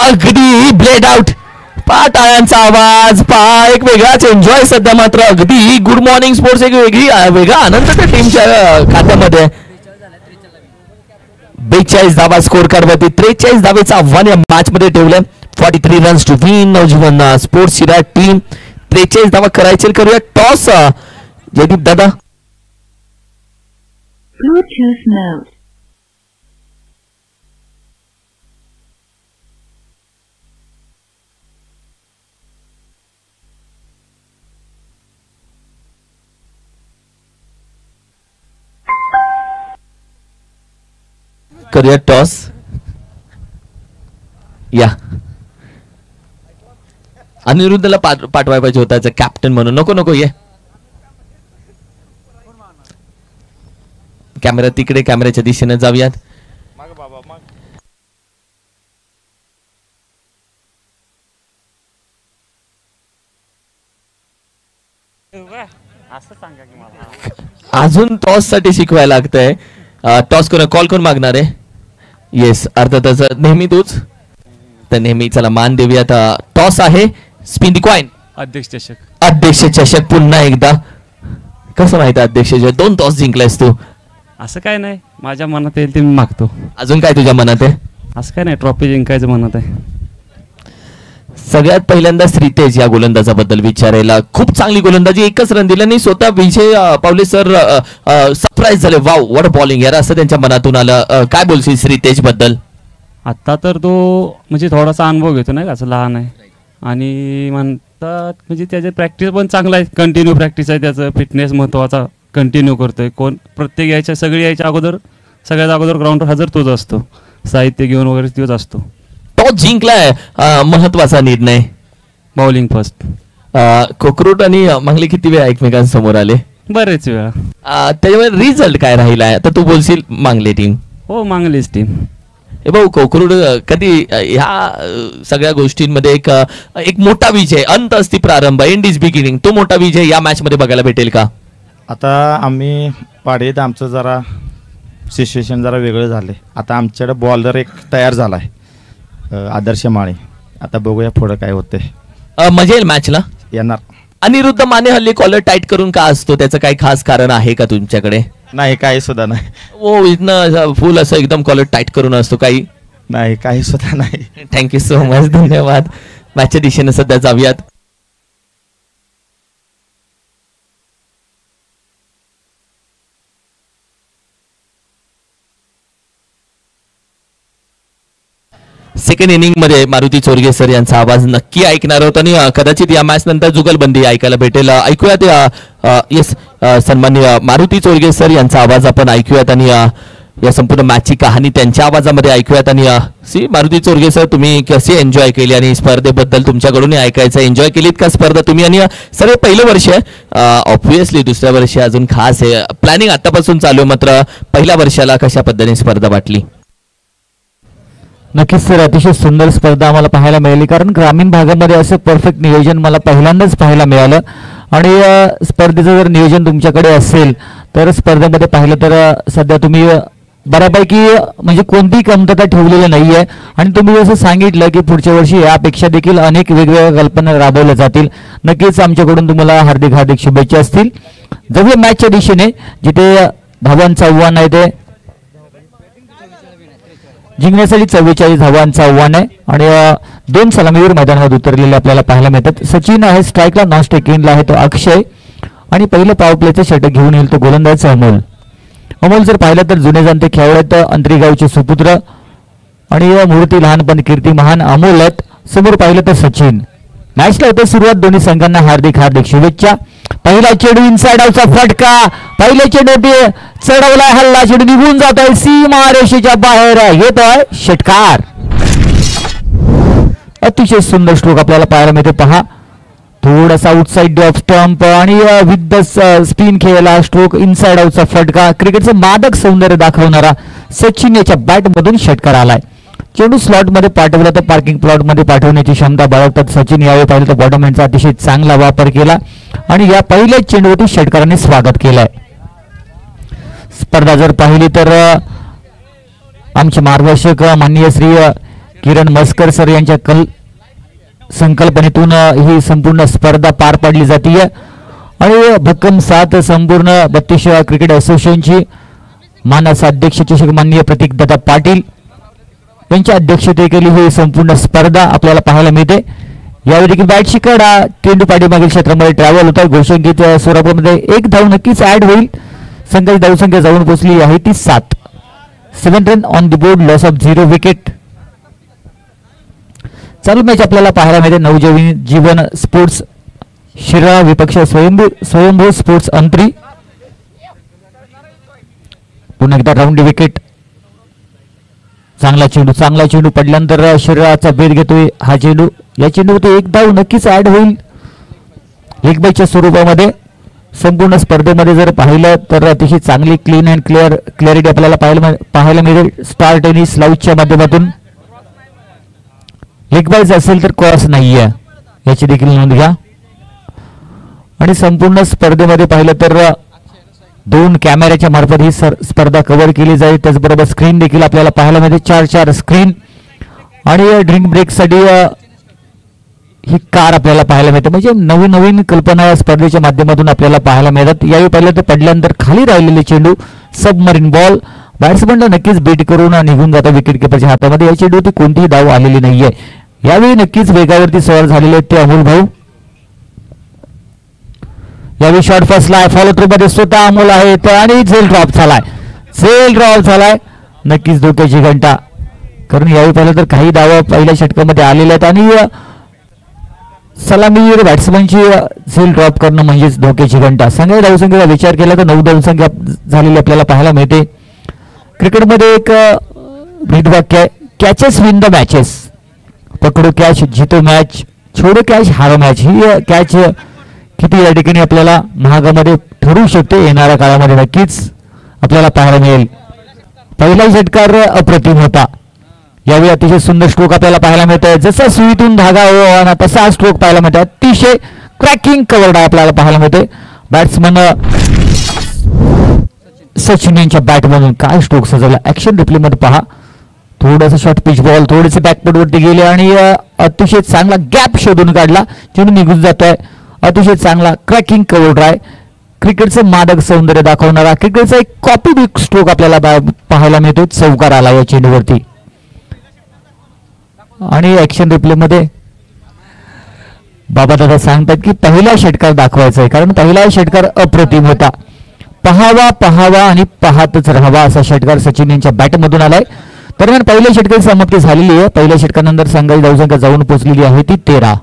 अगदी ब्लेड आउट. टाळ्यांचा आवाज पहा. एक वेगळाच एन्जॉय सध्या मात्र. अगदी गुड मॉर्निंग स्पोर्ट्स. एक वेगळा आनंद त्या टीमच्या खात्यामध्ये. 42 धावा स्कोर कार्ड वरती. 43 धावेचं आव्हान या मॅच मध्ये ठेवलंय. 43 runs to win. Navjeevan sports team 43 धावा करायचे. करूया टॉस. जयदीप दादा. Bluetooth mode. करूया टॉस. या अनिरुद्धला पाठवायला पाहिजे होता कॅप्टन म्हणून. नको नको ये. कॅमेरा तिकडे, कॅमेऱ्याच्या दिशेने जाऊयात. अजून टॉस साठी शिकवायला लागतंय. टॉस कॉल करून मागणार आहे. येस, अर्थातच नेहमी तूच तर नेहमी. चला मान देऊयात. टॉस आहे. Spin the coin. अध्यक्ष चषक पुन्हा एकदा. कसं माहिती अध्यक्ष चषक 2 टॉस जिंकलायस तू. असं काय नाही, माझ्या मनात येईल ते मी मागतो. अजून काय तुझ्या मनात आहे? असं काय नाही, ट्रॉफी जिंकायचं मनात आहे. सगळ्यात पहिल्यांदा श्रीतेज या गोलंदाजाबद्दल विचारायला. खूप चांगली गोलंदाजी, एकच रन दिला आणि स्वतः विजय पावले सर सरप्राईज झाले. वाव व्हॉट बॉलिंग यार, असं त्यांच्या मनातून आलं. काय बोलशील श्रीतेज बद्दल? आत्ता तर तो म्हणजे थोडासा अनुभव घेतो नाही का, असं लहान आहे आणि म्हणतात म्हणजे त्याचे प्रॅक्टिस पण चांगला आहे, कंटिन्यू प्रॅक्टिस आहे त्याचं. फिटनेस महत्त्वाचा, कंटिन्यू करतोय. प्रत्येक सगळ्यात अगोदर ग्राउंडवर हजर तोच असतो, साहित्य घेऊन वगैरे तोच असतो. टॉस जिंकलाय, महत्वाचा निर्णय. Bowling first. कोकरूट आणि मंगले किती वेळा एकमेकांसमोर आले? बरेच वेळा. त्याच्यामुळे रिझल्ट काय राहिलाय? आता तू बोलशील मांगले टीम. हो, मांगलेच टीम. हे भाऊ, कोकरूड कधी ह्या सगळ्या गोष्टींमध्ये एक मोठा विजय, अंत असती प्रारंभ, एंड इज बिगिनिंग, तो मोठा विजय या मॅच मध्ये बघायला भेटेल का? आता आम्ही पाडीत आमचं जरा सिच्युएशन जरा वेगळं झाले. आता आमच्याकडे बॉलर एक तयार झाला आहे, आदर्श माळे. आता बघूया पुढं काय होते. मजा येईल मॅचला. येणार. अनिरुद्ध माने हल्ली कॉलर टाईट करून का असतो? त्याचं काही खास कारण आहे का तुमच्याकडे? नाही, काही सुद्धा नाही. ओ, इथनं फुल असं एकदम कॉलर टाईट करून असतो? काही नाही, काही सुद्धा नाही. थँक्यू सो मच, धन्यवाद. मॅचच्या दिशेने सध्या जाऊयात. सेकंड इनिंग मध्ये मारुती चोरगे सर यांचा आवाज नक्की ऐकणार आहोत आणि कदाचित या मॅच नंतर जुगलबंदी ऐकायला भेटेल. ऐकूयात. येस, सन्माननीय मारुती चोरगे सर यांचा आवाज आपण ऐकूयात आणि या संपूर्ण मॅचची कहाणी त्यांच्या आवाजामध्ये ऐकूयात. आणि मारुती चोरगे सर, तुम्ही कशी एन्जॉय केली आणि स्पर्धेबद्दल तुमच्याकडून ऐकायचं, एन्जॉय केलीत का स्पर्धा तुम्ही? आणि सर, पहिलं वर्ष आहे, ऑब्व्हियसली दुसऱ्या वर्षी अजून खास आहे, प्लॅनिंग आतापासून चालू आहे, मात्र पहिल्या वर्षाला कशा पद्धतीने स्पर्धा वाटली? नक्कीच सर, अतिशय सुंदर स्पर्धा आम्हाला पाहायला मिळाली, कारण ग्रामीण भागामध्ये असं परफेक्ट नियोजन मला पहिल्यांदाच पाहायला मिळालं. आणि स्पर्धेचं जर नियोजन तुमच्याकडे असेल तर स्पर्धेमध्ये पाहिलं तर सध्या तुम्ही बऱ्यापैकी म्हणजे कोणतीही कमतरता ठेवलेली नाही आहे. आणि तुम्ही जसं सांगितलं की पुढच्या वर्षी यापेक्षा देखील अनेक वेगवेगळ्या कल्पना राबवल्या जातील. नक्कीच आमच्याकडून तुम्हाला हार्दिक हार्दिक शुभेच्छा असतील. जाऊया मॅचच्या दिशेने, जिथे धावांचं आव्हान आहे, ते जिंकण्यासाठी 44 धावांचं आव्हान आहे. आणि 2 सलामीवीर मैदानावर उतरलेले आपल्याला पाहायला मिळतात. सचिन आहे स्ट्राईकला, नॉन स्ट्राईकिंगला आहे तो अक्षय, आणि पहिलं पॉवर प्लेचं षटक घेऊन येईल तो गोलंदाज अमोल. अमोल जर पाहिलं तर जुने जाणते खेळाडू आहेत, अंतरीगावचे सुपुत्र आणि मूर्ती लहानपणी कीर्ती महान अमोल आहेत. समोर पाहिलं तर सचिन. मॅचला होतं सुरुवात, दोन्ही संघांना हार्दिक हार्दिक शुभेच्छा. पहिला चेंडू इनसाइड आउटचा फटका, पहिले चेंडू चढवलाय, हल्ला चेंडू निघून जातोय, सीमा रेषेच्या बाहेर येतोय षटकार. अतिशय सुंदर स्ट्रोक आपल्याला पाहायला मिळते. पहा, थोडासा आउटसाइड ऑफ स्टंप आणि विथ द स्पिन खेळला स्ट्रोक, इनसाइड आउटचा फटका. क्रिकेटचं मादक सौंदर्य दाखवणारा सचिन याच्या बॅट मधून षटकार आलाय. चेंडू स्लॉट मध्ये पाठवला तर पार्किंग प्लॉट मध्ये पाठवण्याची क्षमता बाळगतात सचिन. यावेळी पाहिलं तर बॉटम हँडचा अतिशय चांगला वापर केला आणि या पहिल्या चेंडूवरती षटकाराने स्वागत केलंय. स्पर्धा जर पाहिली तर आमचे मार्गदर्शक माननीय श्री किरण मस्कर सर यांच्या संकल्पनेतून ही संपूर्ण स्पर्धा पार पाडली जाते आणि भक्कम साथ संपूर्ण 32 क्रिकेट असोसिएशनची मानस अध्यक्ष चषक माननीय प्रतीकदादा पाटील यांच्या अध्यक्षतेखाली ही संपूर्ण स्पर्धा आपल्याला पाहायला मिळते. यावेळी देखील बॅटची कडा चेंडू पाठीमागील क्षेत्रामध्ये ट्रॅव्हल होत आहे. घोषंकित स्वरूपामध्ये 1 धाव नक्कीच ऍड होईल. संघाची धावसंख्या जाऊन पोहोचली आहे ती 7. 7 run on the board, loss of 0 wicket. चालू मॅच आपल्याला पाहायला मिळते. नवजीवन स्पोर्ट्स शिराळा विपक्ष स्वयंभू स्पोर्ट्स अंतरी. पुन्हा एकदा राऊंड विकेट. चांगला चेंडू पडल्यानंतर शरीराचा भेद घेतोय हा चेंडू. या चेंडूमध्ये एक धाव नक्कीच ऍड होईल लेग बायच्या स्वरूपामध्ये. संपूर्ण स्पर्धेमध्ये जर पाहिलं तर अतिशय चांगली क्लीन अँड क्लॅरिटी आपल्याला पाहायला मिळेल स्टार टेनिस लाईव्हच्या माध्यमातून. लेग बायच असेल तर क्रॉस नाहीये याची देखील नोंद घ्या. आणि संपूर्ण स्पर्धेमध्ये पाहिलं तर 2 कॅमेऱ्याच्या मार्फत ही स्पर्धा कव्हर केली जाईल. त्याचबरोबर स्क्रीन देखील आपल्याला पाहायला मिळते 4 स्क्रीन. आणि ड्रिंक ब्रेकसाठी ही कार आपल्याला पाहायला मिळते. म्हणजे नवीन कल्पना या स्पर्धेच्या माध्यमातून आपल्याला पाहायला मिळतात. यावेळी पाहिलं तर पडल्यानंतर खाली राहिलेले चेंडू सबमरीन बॉल बॅट्समनला नक्कीच बीट करून निघून जातो विकेट किपरच्या हातामध्ये. या चेंडूवरती कोणतीही धाव आलेली नाहीये. यावेळी नक्कीच वेगावरती सवार झालेले आहेत ते अमोल भाऊ. यावेळी शॉर्ट फसलाय फॉलो थ्रू मध्ये स्वतः अमोल आहेत आणि झेल ड्रॉप झालाय. नक्कीच धोक्याची घंटा. कारण यावेळी पाहिलं तर काही धावा पहिल्या षटकामध्ये आलेल्या आहेत आणि सलामीवीर बॅट्समनची झेल ड्रॉप करणं म्हणजेच धोक्याची घंटा. संघाच्या धावसंख्येचा विचार केला तर 9 धावसंख्या झालेली आपल्याला पाहायला मिळते. क्रिकेटमध्ये एक ब्रीदवाक्य आहे कॅचेस विन द मॅचेस. पकडो कॅच जितो मॅच, छोडो कॅच हारो मॅच. ही कॅच किती या ठिकाणी आपल्याला महागामध्ये ठरू शकते येणाऱ्या काळामध्ये नक्कीच आपल्याला पाहायला मिळेल. पहिला षटकार अप्रतिम होता. यावेळी अतिशय सुंदर स्ट्रोक आपल्याला पाहायला मिळतोय. जसा सुईतून धागा ओवाळला तसा स्ट्रोक पाहायला मिळतोय. अतिशय क्रॅकिंग कव्हर आपल्याला पाहायला मिळतोय. बॅट्समन सचिन यांच्या बॅटमधून काय स्ट्रोक सजवला. ऍक्शन रिप्ले मध्ये पहा. थोडासा शॉर्ट पिच बॉल थोडेसे बॅकफुट वरती गेले आणि अतिशय चांगला गॅप शोधून काढला. चेंडू निघून जातोय. अतिशय चांगला क्रॅकिंग कव्हर ड्राय. क्रिकेटचं मादक सौंदर्य दाखवणारा क्रिकेटचा एक कॉपी स्ट्रोक आपल्याला पाहायला मिळतो. चौकार आला या चेंडूवरती. आणि ऍक्शन रिप्ले मध्ये बाबा दादा सांगतात की पहिला षटकार दाखवायचा आहे कारण पहिला षटकार अप्रतिम होता. पहावा आणि पाहतच राहावा असा षटकार सचिन यांच्या बॅटमधून आलाय. दरम्यान पहिल्या षटकाची समाप्ती झालेली आहे. पहिल्या षटकानंतर संघाची धावसंख्या जाऊन पोहोचलेली आहे ती 13.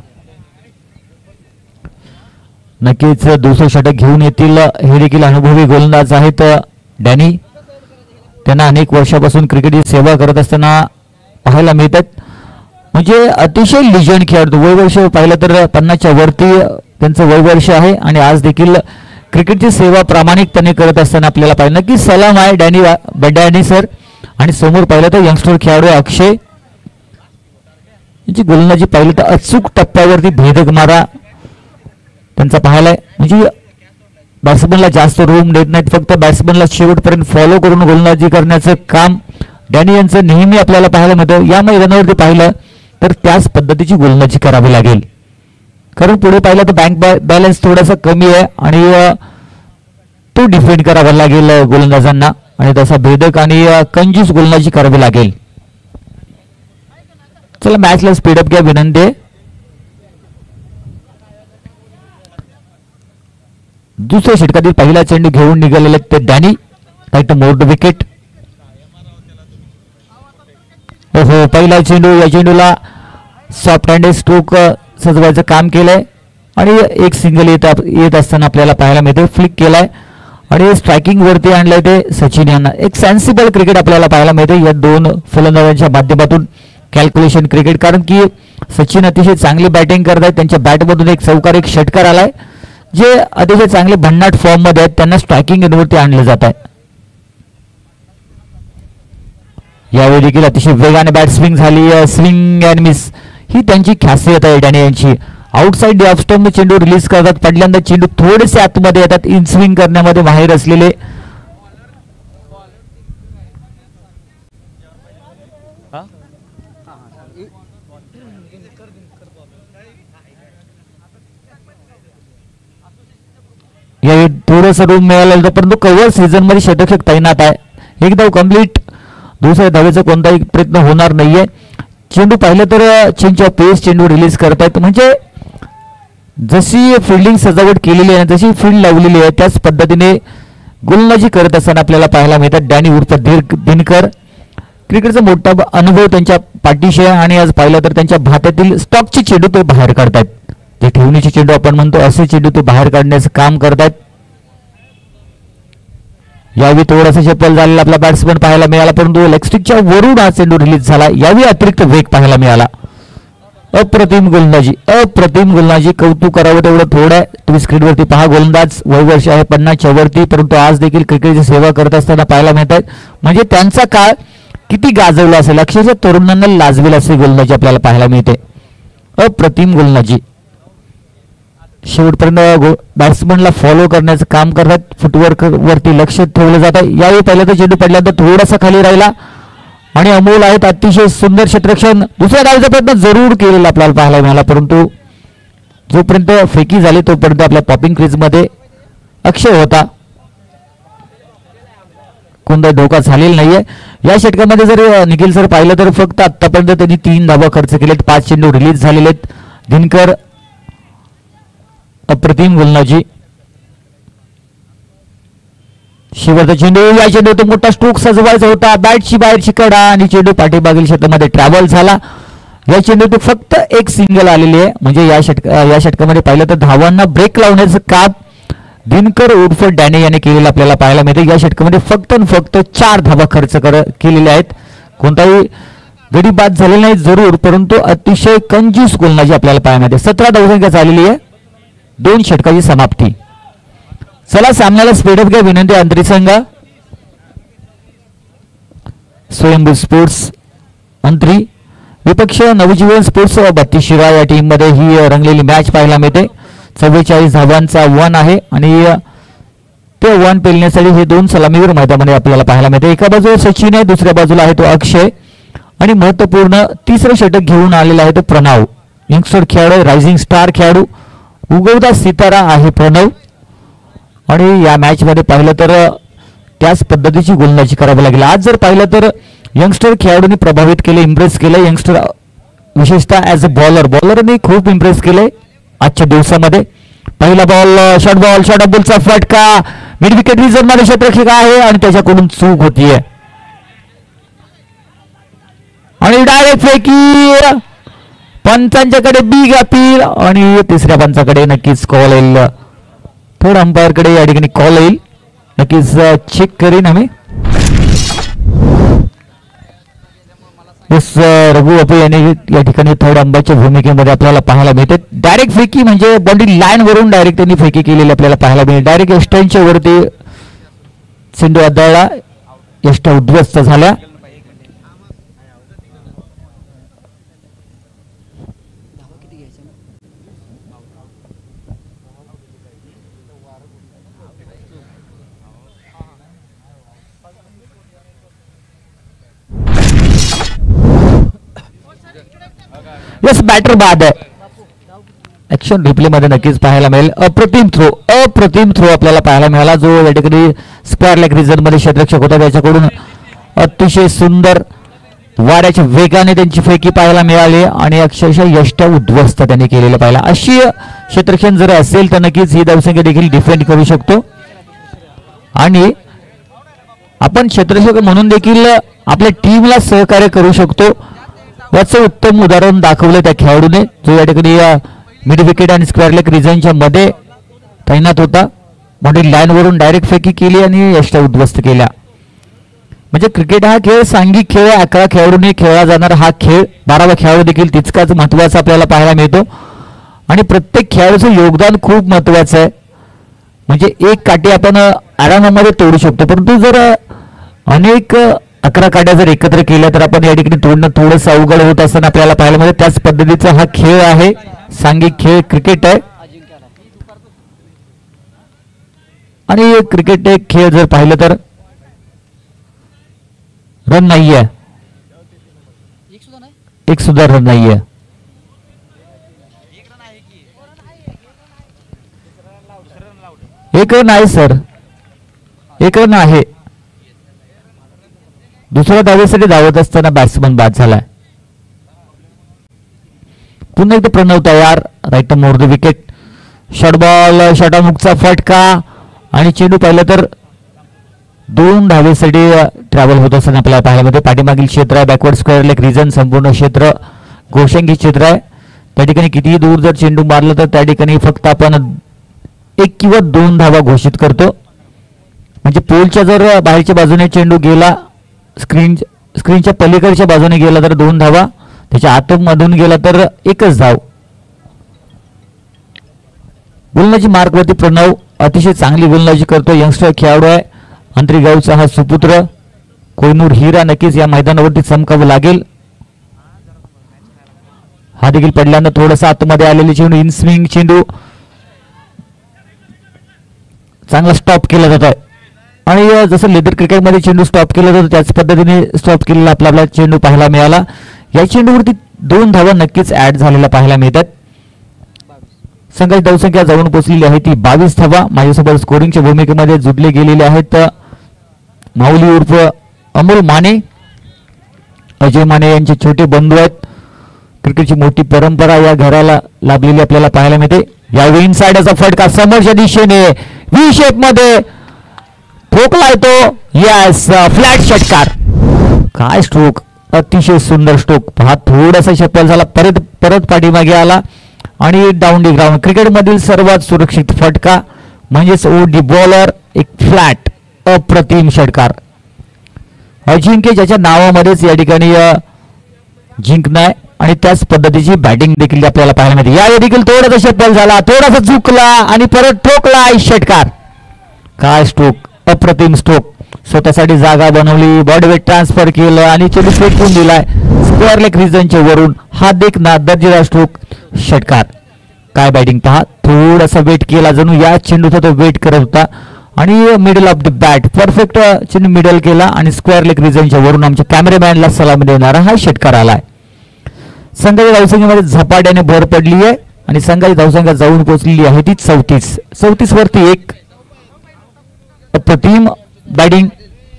नक्कीच दुसरं षटक घेऊन येतील हे देखील अनुभवी गोलंदाज आहेत डॅनी. त्यांना अनेक वर्षापासून क्रिकेटची सेवा करत असताना पाहायला मिळतात. म्हणजे अतिशय लिजंड खेळाडू. वयवर्ष पाहिलं तर 50च्या वरती त्यांचं वयवर्ष आहे आणि आज देखील क्रिकेटची सेवा प्रामाणिकपणे करत असताना आपल्याला पाहिजे. नक्की सलाम आहे डॅनी सर. आणि समोर पाहिलं तर यंगस्टर खेळाडू अक्षय यांची गोलंदाजी पाहिलं तर अचूक टप्प्यावरती भेदक मारा त्यांचा पाहायलाय. म्हणजे बॅट्समनला जास्त रूम देत नाहीत. फक्त बॅट्समनला शेवटपर्यंत फॉलो करून गोलंदाजी करण्याचं काम डॅनी यांचं नेहमी आपल्याला पाहायला मिळतं. या मैदानावरती पाहिलं तर त्याच पद्धतीची गोलंदाजी करावी लागेल. कारण पुढे पाहिलं तर बँक बॅलन्स थोडासा कमी आहे आणि तो डिफेंड करावा लागेल गोलंदाजांना आणि तसा भेदक आणि कंजूस गोलंदाजी करावी लागेल. चला मॅचला स्पीडअप घ्या विनंती आहे. दुसऱ्या षटकातील पहिला चेंडू घेऊन निघालेले ते डॅनी. काही तर मोड विकेट. हो पहिला चेंडू. या चेंडूला सॉफ्ट हँड स्ट्रोक सजवायचं काम केलंय आणि एक सिंगल येत असताना आपल्याला पाहायला मिळते. फ्लिक केलाय आणि स्ट्रायकिंग वरती आणलंय ते सचिन यांना. एक सेन्सिबल क्रिकेट आपल्याला पाहायला मिळते या 2 फलंदाजांच्या माध्यमातून. कॅल्क्युलेशन क्रिकेट कारण की सचिन अतिशय चांगली बॅटिंग करत आहेत. त्यांच्या बॅटमधून एक चौकार एक षटकार आलाय. जे अतिशय चांगले भन्नाट फॉर्म मध्ये आहेत त्यांना स्ट्रायकिंग एंडवरती आणलं जात आहे. यावेळी देखील अतिशय वेगाने बॅट स्विंग झाली. स्विंग अँड मिस ही त्यांची खासियत आहे डॅनी यांची. आउटसाइड ऑफ स्टंप चेंडू रिलीज करतात. पडल्यानंतर चेंडू थोडेसे आतमध्ये येतात. इन स्विंग करण्यामध्ये माहीर असलेले यावेळी थोडंसं रूम मिळालं परंतु कव्हर सीझन मध्ये षटक तैनात आहे. एक धाव कंप्लीट. दुसऱ्या धावेचा कोणताही प्रयत्न होणार नाहीये. चेंडू पाहिलं तर चेंज ऑफ पेस चेंडू रिलीज करतायत. म्हणजे जशी फिल्डिंग सजावट केलेली आहे जशी फील्ड लावलेली आहे त्याच पद्धतीने गोलंदाजी करत असताना आपल्याला पाहायला मिळतात डॅनी उर्फ दिनकर. क्रिकेटचा मोठा अनुभव त्यांच्या पाठीशी आहे आणि आज पाहिलं तर त्यांच्या भात्यातील स्टॉकचे चेंडू ते बाहेर काढतायत. जे ठेवणीचे चेंडू आपण म्हणतो असे चेंडू ते बाहेर काढण्याचं काम करतायत. यावेळी थोडासा चप्पल झालेला आपला बॅट्समन पाहायला मिळाला, परंतु लेगस्टिकच्या वरून हा चेंडू रिलीज झाला. यावेळी अतिरिक्त वेग पाहायला मिळाला. अप्रतिम गोलंदाजी कौतुक करावं तेवढं थोडं आहे. तुम्ही स्क्रीनवरती पहा, गोलंदाज वर्ष आहे 50च्या वरती, परंतु आज देखील क्रिकेटची सेवा करत असताना पाहायला मिळत आहेत. म्हणजे त्यांचा काळ किती गाजवला असेल, अक्षरशः तरुणांना लाजवेल असे गोलंदाजी आपल्याला पाहायला मिळते. अप्रतिम गोलंदाजी शेवटपर्यंत बॅट्समनला फॉलो करण्याचं काम करतात. फुटवर्क वरती लक्ष ठेवलं जातं. यावेळी पहिल्यांदा चेंडू पडल्यानंतर थोडासा खाली राहिला आणि अमोल आहेत अतिशय सुंदर क्षेत्ररक्षण. दुसऱ्या डावीचा प्रयत्न जरूर केलेला आपल्याला पाहायला मिळाला, परंतु जोपर्यंत फेकी झाली तोपर्यंत आपल्या पॉपिंग क्रीजमध्ये अक्षय होता. कोणताही धोका झालेला नाहीये या षटकामध्ये. जर निखिल सर पाहिलं तर फक्त आतापर्यंत त्यांनी 3 धावा खर्च केलेत, 5 चेंडू रिलीज झालेले आहेत. दिनकर अप्रतिम गोलंदाजी. शेवटचा चेंडू, या चेंडूत मोठा स्ट्रोक सजवायचा होता, बॅटची बाहेरची कडा आणि चेंडू पाठीमागील क्षेत्रामध्ये ट्रॅव्हल झाला. या चेंडूत फक्त एक सिंगल आलेली आहे. म्हणजे या षटकामध्ये पाहिलं तर धावांना ब्रेक लावण्याचं काम दिनकर उर्फ डॅने याने केलेलं आपल्याला पाहायला मिळते. या षटकामध्ये फक्त 4 धावा खर्च केलेल्या आहेत. कोणताही गडी बाद झालेला नाही जरूर, परंतु अतिशय कंजूस गोलंदाजी आपल्याला पाहायला मिळते. 17 धावसंख्या झालेली आहे, 2 षटकाची समाप्ती. चला सामन्याला स्पीडअप घ्या विनंती. अंतरी संघ स्वयंभू स्पोर्ट्स अंतरी विपक्ष नवजीवन स्पोर्ट्स 32 शिरा या टीम मध्ये ही रंगलेली मॅच पाहायला मिळते. 44 धावांचा 1 आहे आणि ते 1 पेलण्यासाठी हे 2 सलामीवर मैदानामध्ये आपल्याला पाहायला मिळते. एका बाजूला सचिन आहे, दुसऱ्या बाजूला आहे तो अक्षय आणि महत्वपूर्ण 3रं षटक घेऊन आलेला आहे तो प्रणव. यंगस्टर खेळाडू, रायझिंग स्टार खेळाडू, उगवता सितारा आहे प्रणव. आणि या मॅच मध्ये पाहिलं तर त्याच पद्धतीची गोलंदाजी करावी लागेल. आज जर पाहिलं तर यंगस्टर खेळाडूंनी प्रभावित केले, इम्प्रेस केले. यंगस्टर विशेषतः ॲज अ बॉलरने खूप इम्प्रेस केले आजच्या दिवसामध्ये. पहिला बॉल शॉर्ट बॉलचा फटका, मिड विकेट रिझन मध्ये क्षेत्ररक्षक आहे आणि त्याच्याकडून चूक होतीये आणि डायरेक्ट फेकी. पंचांच्याकडे बिग अपील आणि तिसऱ्या पंचाकडे नक्कीच कॉल येईल. थर्ड अंपायर कडे या ठिकाणी कॉल येईल, नक्कीच चेक करीन आम्ही. रघु अपे यांनी या ठिकाणी थर्ड अंपायरच्या भूमिकेमध्ये आपल्याला पाहायला मिळते. डायरेक्ट फेकी म्हणजे बॉडी लाईन वरून डायरेक्ट त्यांनी फेकी केलेली आपल्याला पाहायला मिळते. डायरेक्ट यष्टांच्या वरती चेंडू आदळला, यष्टा उद्ध्वस्त झाल्या. यस, बॅटर बाद आहे. ऍक्शन रिप्ले मध्ये नक्कीच पाहायला मिळेल. अप्रतिम थ्रो आपल्याला पाहायला मिळाला, जो या ठिकाणी स्क्वेअर लेग रिजन मध्ये क्षेत्ररक्षक होता त्याच्याकडून अतिशय सुंदर वाऱ्याच्या वेगाने त्यांची फेकी पाहायला मिळाली आणि अक्षरशः यष्टा उद्ध्वस्त त्यांनी केलेलं पाहिलं. अशी क्षेत्ररक्षण जर असेल तर नक्कीच ही धावसंख्या देखील डिफेंड करू शकतो आणि आपण क्षेत्ररक्षक म्हणून देखील आपल्या टीमला सहकार्य करू शकतो. याचं उत्तम उदाहरण दाखवलं त्या खेळाडूने, जो या ठिकाणी मिड विकेट आणि स्क्वेअर लेग रिजनच्या मध्ये तैनात होता. बॉडी लाईन वरून डायरेक्ट फेकी केली आणि यष्टा उद्ध्वस्त केल्या. म्हणजे क्रिकेट हा खेळ सांघिक खेळ, 11 खेळाडूंनी खेळला जाणारा हा खेळ. 12वा खेळाडू देखील तितकाच महत्वाचा आपल्याला पाहायला मिळतो आणि प्रत्येक खेळाडूचं योगदान खूप महत्वाचं आहे. म्हणजे एक काठी आपण आरामामध्ये तोडू शकतो, परंतु जर अनेक 11 काट्या जर एकत्र केल्या तर आपण या ठिकाणी तोडणं थोडंसं अवघड होत असताना आपल्याला पाहायला मिळते. त्याच पद्धतीचा हा खेळ आहे, सांघिक खेळ क्रिकेट आहे आणि क्रिकेट एक खेळ जर पाहिलं तर रन नाहीये, एक सुद्धा रन नाहीये. एक रन आहे सर, एक रन आहे. दुसऱ्या धावेसाठी धावत असताना बॅट्समन बाद झालाय. पुन्हा एकदा प्रणव तयार, right more the wicket. Short ball, षटमुखचा फटका आणि चेंडू पाहिलं तर 2 धावेसाठी ट्रॅव्हल होत असताना आपल्याला पाहायला मिळते. पाठीमागील क्षेत्र आहे, बॅकवर्ड स्क्वेअर लेग रिजन संपूर्ण क्षेत्र घोषंगी क्षेत्र आहे. त्या ठिकाणी कितीही दूर जर चेंडू मारलं तर त्या ठिकाणी फक्त आपण 1 किंवा 2 धावा घोषित करतो. म्हणजे पोलच्या जर बाहेरच्या बाजूने चेंडू गेला, स्क्रीनच्या पलीकडच्या बाजूने गेला तर 2 धावा, त्याच्या आतमधून गेला तर 1च धाव. गोलंदाजी मार्कवरती प्रणव अतिशय चांगली गोलंदाजी करतो. यंगस्टर खेळाडू आहे. अंतरीगावचा हा सुपुत्र कोहिनूर हिरा नक्कीच या मैदानावरती चमकावं लागेल. हा देखील पडल्यानं थोडासा आतमध्ये आलेले चेंडू, इन स्विंग चेंडू चांगला स्टॉप केला जात आहे. आणि जसं लेदर क्रिकेटमध्ये चेंडू स्टॉप केला जातो त्याच पद्धतीने स्टॉप केलेला आपला चेंडू पाहायला मिळाला. या चेंडूवरती 2 धावा नक्कीच ऍड झालेल्या पाहायला मिळतात. संघाची धावसंख्या जाऊन पोहोचलेली आहे ती 22 धावा. माझ्यासोबत स्कोरिंगच्या भूमिकेमध्ये जुडले गेलेले आहेत माऊली उर्फ अमोल माने, अजय माने यांचे छोटे बंधू आहेत. क्रिकेटची मोठी परंपरा या घराला लाभलेली आपल्याला पाहायला मिळते. यावेळी इनसाइडचा फटका समोरच्या दिशेने व्ही शेप मध्ये ठोकलाय तो. यस, फ्लॅट षटकार. काय स्ट्रोक, अतिशय सुंदर स्ट्रोक. हा थोडासा शफल झाला, परत पाठीमागे आला आणि डाऊन दी ग्राउंड. क्रिकेटमधील सर्वात सुरक्षित फटका म्हणजेच ओडी बॉलर, एक फ्लॅट अप्रतिम षटकार. अजिंक्य ज्याच्या नावामध्येच या ठिकाणी जिंकणार आणि त्याच पद्धतीची बॅटिंग देखील आपल्याला पाहायला मिळते. या देखील थोडासा शफल झाला, थोडासा चुकला आणि परत ठोकला षटकार. काय स्ट्रोक, अप्रतिम स्ट्रोक. स्वतःसाठी जागा बनवली, बॉडी वेट ट्रान्सफर केलं आणि चेंडू फेकून दिलाय स्क्वेअर लेग रिजनच्या वरून. हा देख ना दर्जेदार स्ट्रोक, षटकार. काय बॅटिंग पहा, थोडासा वेट केला, जणू या चेंडूचा तो वेट करत होता आणि middle of the bat perfect चेंडू मिडल केला आणि स्क्वेअर लेग रिजनच्या वरून आमच्या कॅमेरामॅनला सलामी देणारा हा षटकार आलाय. संघाच्या धावसंख्येमध्ये झपाट्याने भर पडली आहे आणि संघाची धावसंख्या जाऊन पोहोचलेली आहे ती 34 वरती 1. अप्रतिम बॅटिंग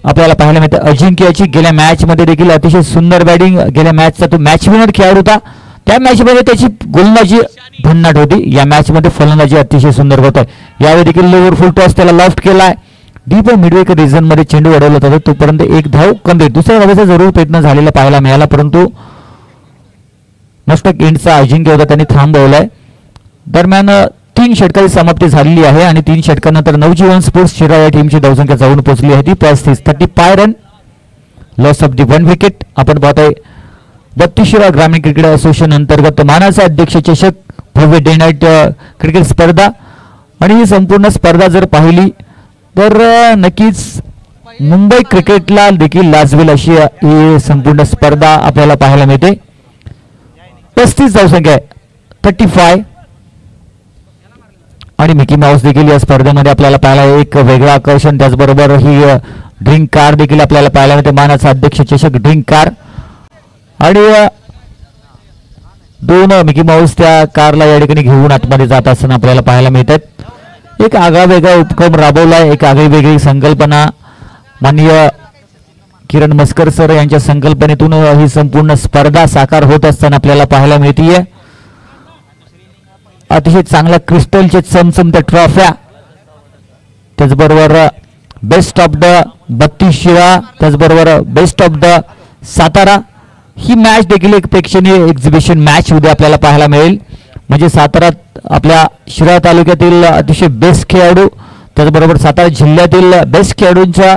आपल्याला पाहायला मिळते अजिंक्यची. गेल्या मॅच मध्ये देखील अतिशय सुंदर बॅटिंग, गेल्या मॅचचा तो मॅच विनर खेळाडू होता. त्या मॅच मध्ये त्याची गोलंदाजी भन्नाट होती. या मॅच मध्ये फलंदाजी अतिशय सुंदर होत आहे. यावेळी देखील लोअर फुल टॉस त्याला लॉफ्ट केलाय. डीप मिडवेक रिजन मध्ये चेंडू अडवला होता, तोपर्यंत 1 धाव कमी. दुसऱ्या धावेचा जरूर प्रयत्न झालेला पाहायला मिळाला, परंतु नष्टक एंडचा अजिंक्य होता, त्यांनी थांबवलाय. दरम्यान 3 षटकाची समाप्ती झालेली आहे आणि 3 षटकानंतर नवजीवन स्पोर्ट्स शिरा या टीमची धावसंख्या जाऊन पोहोचली आहे ती 35 run. Loss of the 1 wicket. आपण पाहतोय 32 शिरा ग्रामीण क्रिकेट असोसिएशन अंतर्गत मानाचा अध्यक्ष चषक भव्य डे नाईट क्रिकेट स्पर्धा. आणि ही संपूर्ण स्पर्धा जर पाहिली तर नक्कीच मुंबई क्रिकेटला देखील लाजवेल अशी ही संपूर्ण स्पर्धा आपल्याला पाहायला मिळते. 35 धावसंख्या आहे, 35. आणि मिकी माऊस देखील या स्पर्धेमध्ये आपल्याला पाहायला एक वेगळं आकर्षण. त्याचबरोबर ही ड्रिंक कार देखील आपल्याला पाहायला मिळते, मानाचा अध्यक्ष चषक ड्रिंक कार. आणि 2 मिकी माऊस त्या कारला या ठिकाणी घेऊन आतमध्ये जात असताना आपल्याला पाहायला मिळतात. एक आगळा वेगळा उपक्रम राबवलाय, एक आगळी वेगळी संकल्पना माननीय किरण मस्कर सर यांच्या संकल्पनेतून ही संपूर्ण स्पर्धा साकार होत असताना आपल्याला पाहायला मिळतीये. अतिशय चांगल्या क्रिस्टलचे चमचमत्या ट्रॉफ्या, त्याचबरोबर बेस्ट ऑफ द 32 शिरा, त्याचबरोबर best of the Satara. He match देखील एक प्रेक्षणीय एक्झिबिशन मॅच उद्या आपल्याला पाहायला मिळेल. म्हणजे सातारा आपल्या शिरा तालुक्यातील अतिशय बेस्ट खेळाडू, त्याचबरोबर सातारा जिल्ह्यातील बेस्ट खेळाडूंच्या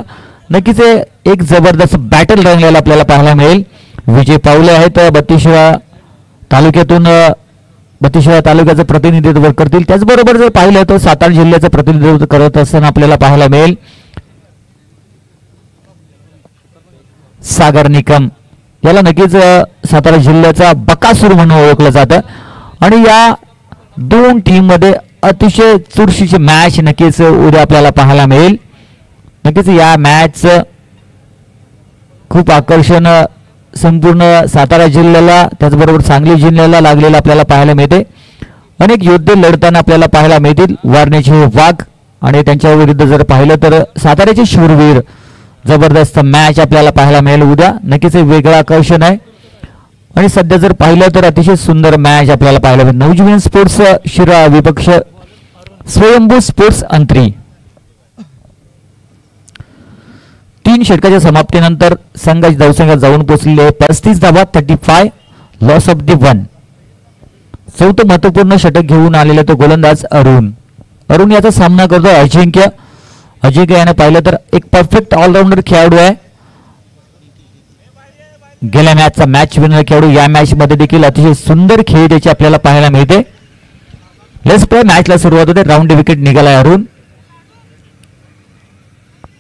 नक्कीच एक जबरदस्त बॅटल रंगलेला आपल्याला पाहायला मिळेल. विजय पावले आहेत 32 शिरा तालुक्यातून, 32 शिरा तालुक्याचं प्रतिनिधित्व करतील. त्याचबरोबर जर पाहिलं तर सातारा जिल्ह्याचं प्रतिनिधित्व करत असताना आपल्याला पाहायला मिळेल सागर निकम. याला नक्कीच सातारा जिल्ह्याचा बकासूर म्हणून ओळखलं जातं. आणि या 2 टीम मध्ये अतिशय चुरशीची मॅच नक्कीच उद्या आपल्याला पाहायला मिळेल. नक्कीच या मॅच खूप आकर्षण संपूर्ण सातारा जिल्ह्याला त्याचबरोबर सांगली जिल्ह्याला लागलेलं आपल्याला पाहायला मिळते. अनेक योद्धे लढताना आपल्याला पाहायला मिळतील. वारणेचे वाघ आणि त्यांच्या विरुद्ध जर पाहिलं तर साताऱ्याचे शूरवीर. जबरदस्त मॅच आपल्याला पाहायला मिळेल उद्या. नक्कीच एक वेगळं आकर्षण आहे. आणि सध्या जर पाहिलं तर अतिशय सुंदर मॅच आपल्याला पाहायला मिळेल. नवजीवन स्पोर्ट्स शिरा विपक्ष स्वयंभू स्पोर्ट्स अंतरी. 3 षटकाच्या समाप्तीनंतर संघाची धावसंख्या जाऊन पोहोचलेली आहे 35 धावा, 35. Loss of the 1. चौथं महत्वपूर्ण षटक घेऊन आलेला तो गोलंदाज अरुण याचा सामना करतो अजिंक्य याने पाहिलं तर एक परफेक्ट ऑलराऊंडर खेळाडू आहे. गेल्या मॅचचा मॅच विनर खेळाडू या मॅच मध्ये देखील अतिशय सुंदर खेळ त्याची आपल्याला पाहायला मिळते. Let's play. मॅचला सुरुवात होते. राऊंड विकेट निघालाय अरुण.